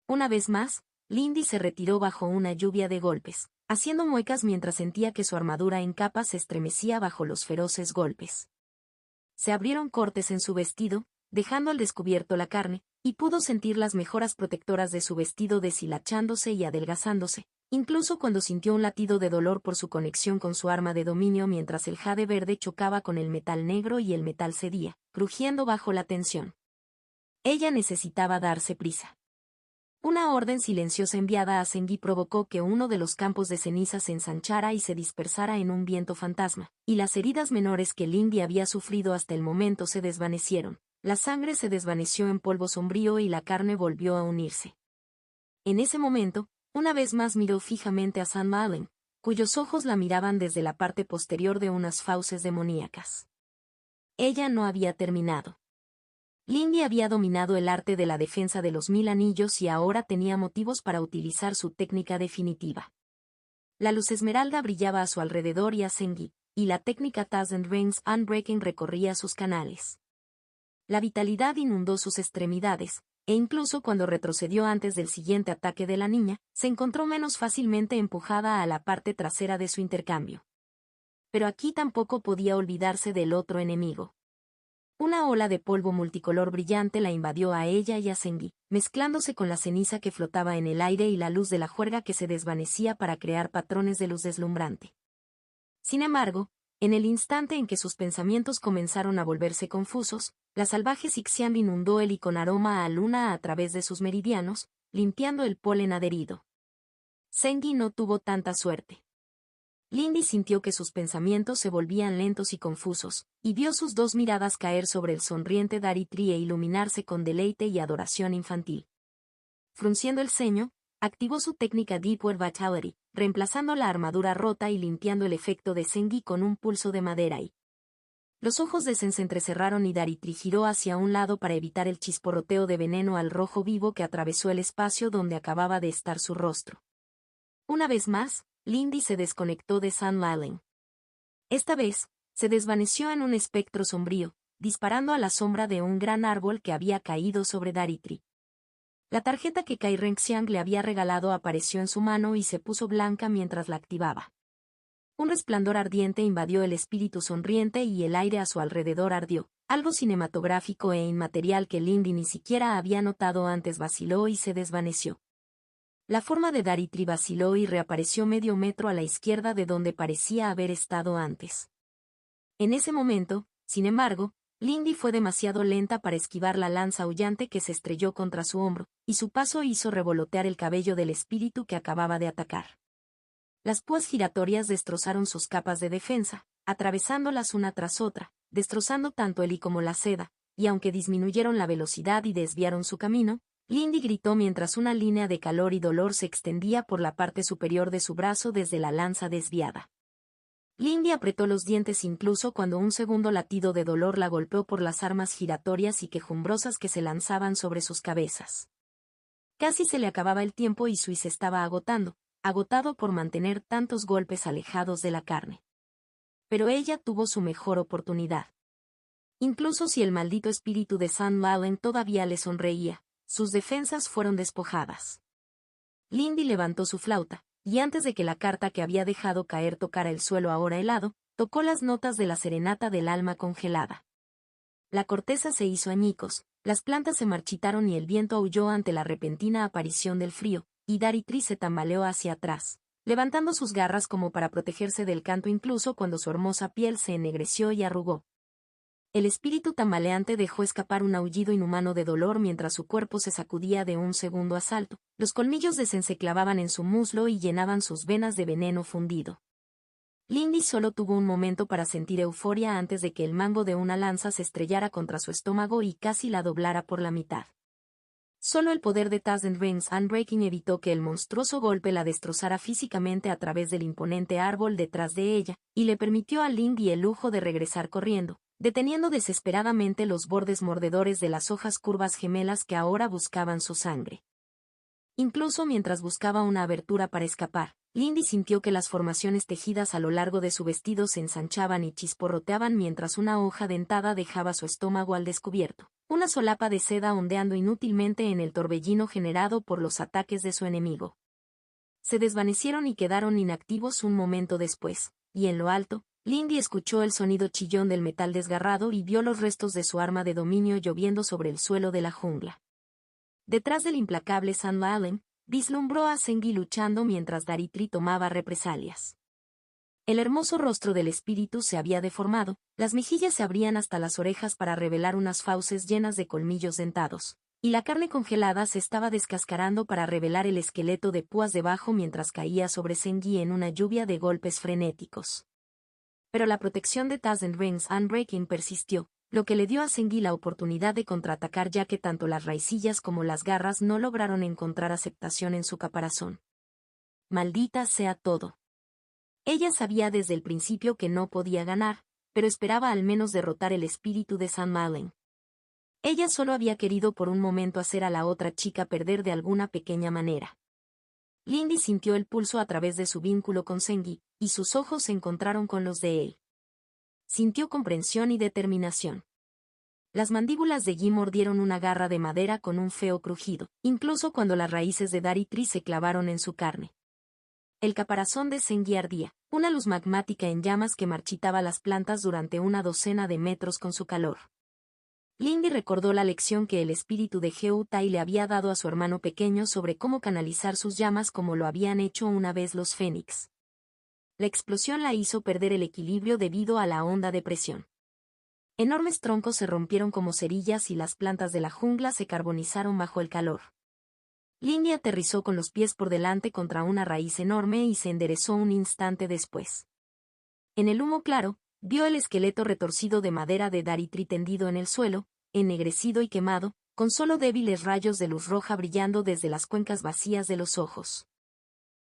Una vez más, Lindy se retiró bajo una lluvia de golpes, haciendo muecas mientras sentía que su armadura en capas se estremecía bajo los feroces golpes. Se abrieron cortes en su vestido, dejando al descubierto la carne, y pudo sentir las mejoras protectoras de su vestido deshilachándose y adelgazándose, Incluso cuando sintió un latido de dolor por su conexión con su arma de dominio mientras el jade verde chocaba con el metal negro y el metal cedía, crujiendo bajo la tensión. Ella necesitaba darse prisa. Una orden silenciosa enviada a Zengi provocó que uno de los campos de ceniza se ensanchara y se dispersara en un viento fantasma, y las heridas menores que Lindy había sufrido hasta el momento se desvanecieron. La sangre se desvaneció en polvo sombrío y la carne volvió a unirse. En ese momento, una vez más miró fijamente a Sam Allen, cuyos ojos la miraban desde la parte posterior de unas fauces demoníacas. Ella no había terminado. Lindy había dominado el arte de la defensa de los 1000 anillos y ahora tenía motivos para utilizar su técnica definitiva. La luz esmeralda brillaba a su alrededor y a Zengi, y la técnica Thousand Rings Unbreaking recorría sus canales. La vitalidad inundó sus extremidades, e incluso cuando retrocedió antes del siguiente ataque de la niña, se encontró menos fácilmente empujada a la parte trasera de su intercambio. Pero aquí tampoco podía olvidarse del otro enemigo. Una ola de polvo multicolor brillante la invadió a ella y a Zengi, mezclándose con la ceniza que flotaba en el aire y la luz de la juerga que se desvanecía para crear patrones de luz deslumbrante. Sin embargo, en el instante en que sus pensamientos comenzaron a volverse confusos, la salvaje Xixian inundó él y con aroma a luna a través de sus meridianos, limpiando el polen adherido. Zengi no tuvo tanta suerte. Lindy sintió que sus pensamientos se volvían lentos y confusos, y vio sus dos miradas caer sobre el sonriente Daritri e iluminarse con deleite y adoración infantil. Frunciendo el ceño, activó su técnica Deepware Vitality, reemplazando la armadura rota y limpiando el efecto de Zengi con un pulso de madera y... Los ojos de Zen se entrecerraron y Daritri giró hacia un lado para evitar el chisporroteo de veneno al rojo vivo que atravesó el espacio donde acababa de estar su rostro. Una vez más, Lindy se desconectó de Sam Allen. Esta vez, se desvaneció en un espectro sombrío, disparando a la sombra de un gran árbol que había caído sobre Daritri. La tarjeta que Kai Renxiang le había regalado apareció en su mano y se puso blanca mientras la activaba. Un resplandor ardiente invadió el espíritu sonriente y el aire a su alrededor ardió. Algo cinematográfico e inmaterial que Lindy ni siquiera había notado antes vaciló y se desvaneció. La forma de Daritri vaciló y reapareció medio metro a la izquierda de donde parecía haber estado antes. En ese momento, sin embargo, Lindy fue demasiado lenta para esquivar la lanza aullante que se estrelló contra su hombro, y su paso hizo revolotear el cabello del espíritu que acababa de atacar. Las púas giratorias destrozaron sus capas de defensa, atravesándolas una tras otra, destrozando tanto el y como la seda, y aunque disminuyeron la velocidad y desviaron su camino, Lindy gritó mientras una línea de calor y dolor se extendía por la parte superior de su brazo desde la lanza desviada. Lindy apretó los dientes incluso cuando un segundo latido de dolor la golpeó por las armas giratorias y quejumbrosas que se lanzaban sobre sus cabezas. Casi se le acababa el tiempo y Sui se estaba agotado por mantener tantos golpes alejados de la carne. Pero ella tuvo su mejor oportunidad. Incluso si el maldito espíritu de Sam Allen todavía le sonreía, sus defensas fueron despojadas. Lindy levantó su flauta, y antes de que la carta que había dejado caer tocara el suelo ahora helado, tocó las notas de la serenata del alma congelada. La corteza se hizo añicos, las plantas se marchitaron y el viento aulló ante la repentina aparición del frío, y Daritri se tambaleó hacia atrás, levantando sus garras como para protegerse del canto incluso cuando su hermosa piel se ennegreció y arrugó. El espíritu tambaleante dejó escapar un aullido inhumano de dolor mientras su cuerpo se sacudía de un segundo asalto. Los colmillos de Zen se clavaban en su muslo y llenaban sus venas de veneno fundido. Lindy solo tuvo un momento para sentir euforia antes de que el mango de una lanza se estrellara contra su estómago y casi la doblara por la mitad. Solo el poder de Thousand Rings Unbreaking evitó que el monstruoso golpe la destrozara físicamente a través del imponente árbol detrás de ella, y le permitió a Lindy el lujo de regresar corriendo, deteniendo desesperadamente los bordes mordedores de las hojas curvas gemelas que ahora buscaban su sangre. Incluso mientras buscaba una abertura para escapar, Lindy sintió que las formaciones tejidas a lo largo de su vestido se ensanchaban y chisporroteaban mientras una hoja dentada dejaba su estómago al descubierto, una solapa de seda ondeando inútilmente en el torbellino generado por los ataques de su enemigo. Se desvanecieron y quedaron inactivos un momento después, y en lo alto, Lindy escuchó el sonido chillón del metal desgarrado y vio los restos de su arma de dominio lloviendo sobre el suelo de la jungla. Detrás del implacable Sam Allen, Vislumbró a Zengi luchando mientras Daritri tomaba represalias. El hermoso rostro del espíritu se había deformado, las mejillas se abrían hasta las orejas para revelar unas fauces llenas de colmillos dentados, y la carne congelada se estaba descascarando para revelar el esqueleto de púas debajo mientras caía sobre Zengi en una lluvia de golpes frenéticos. Pero la protección de Thousand Rings Unbreaking persistió, lo que le dio a Zengi la oportunidad de contraatacar ya que tanto las raicillas como las garras no lograron encontrar aceptación en su caparazón. Maldita sea todo. Ella sabía desde el principio que no podía ganar, pero esperaba al menos derrotar el espíritu de St. Malen. Ella solo había querido por un momento hacer a la otra chica perder de alguna pequeña manera. Lindy sintió el pulso a través de su vínculo con Zengi, y sus ojos se encontraron con los de él. Sintió comprensión y determinación. Las mandíbulas de Yi mordieron una garra de madera con un feo crujido, incluso cuando las raíces de Daritri se clavaron en su carne. El caparazón de Zengi ardía, una luz magmática en llamas que marchitaba las plantas durante una docena de metros con su calor. Lindy recordó la lección que el espíritu de Heu Tai le había dado a su hermano pequeño sobre cómo canalizar sus llamas como lo habían hecho una vez los Fénix. La explosión la hizo perder el equilibrio debido a la onda de presión. Enormes troncos se rompieron como cerillas y las plantas de la jungla se carbonizaron bajo el calor. Lindy aterrizó con los pies por delante contra una raíz enorme y se enderezó un instante después. En el humo claro, vio el esqueleto retorcido de madera de Daritri tendido en el suelo, ennegrecido y quemado, con solo débiles rayos de luz roja brillando desde las cuencas vacías de los ojos.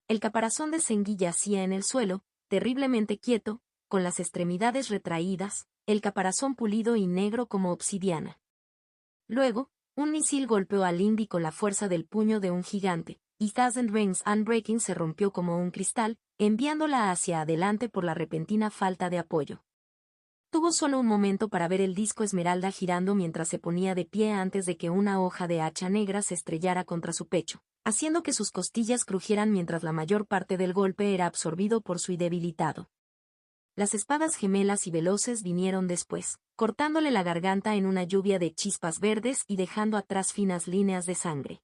El caparazón de Zengi yacía en el suelo, terriblemente quieto, con las extremidades retraídas, el caparazón pulido y negro como obsidiana. Luego, un misil golpeó a Lindy con la fuerza del puño de un gigante, y Thousand Rings Unbreaking se rompió como un cristal, enviándola hacia adelante por la repentina falta de apoyo. Tuvo solo un momento para ver el disco esmeralda girando mientras se ponía de pie antes de que una hoja de hacha negra se estrellara contra su pecho, haciendo que sus costillas crujieran mientras la mayor parte del golpe era absorbido por su debilitado. Las espadas gemelas y veloces vinieron después, cortándole la garganta en una lluvia de chispas verdes y dejando atrás finas líneas de sangre.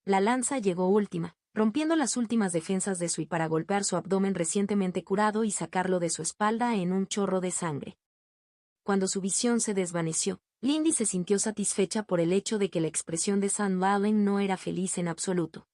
La lanza llegó última, rompiendo las últimas defensas de Sui para golpear su abdomen recientemente curado y sacarlo de su espalda en un chorro de sangre. Cuando su visión se desvaneció, Lindy se sintió satisfecha por el hecho de que la expresión de St. Malen no era feliz en absoluto.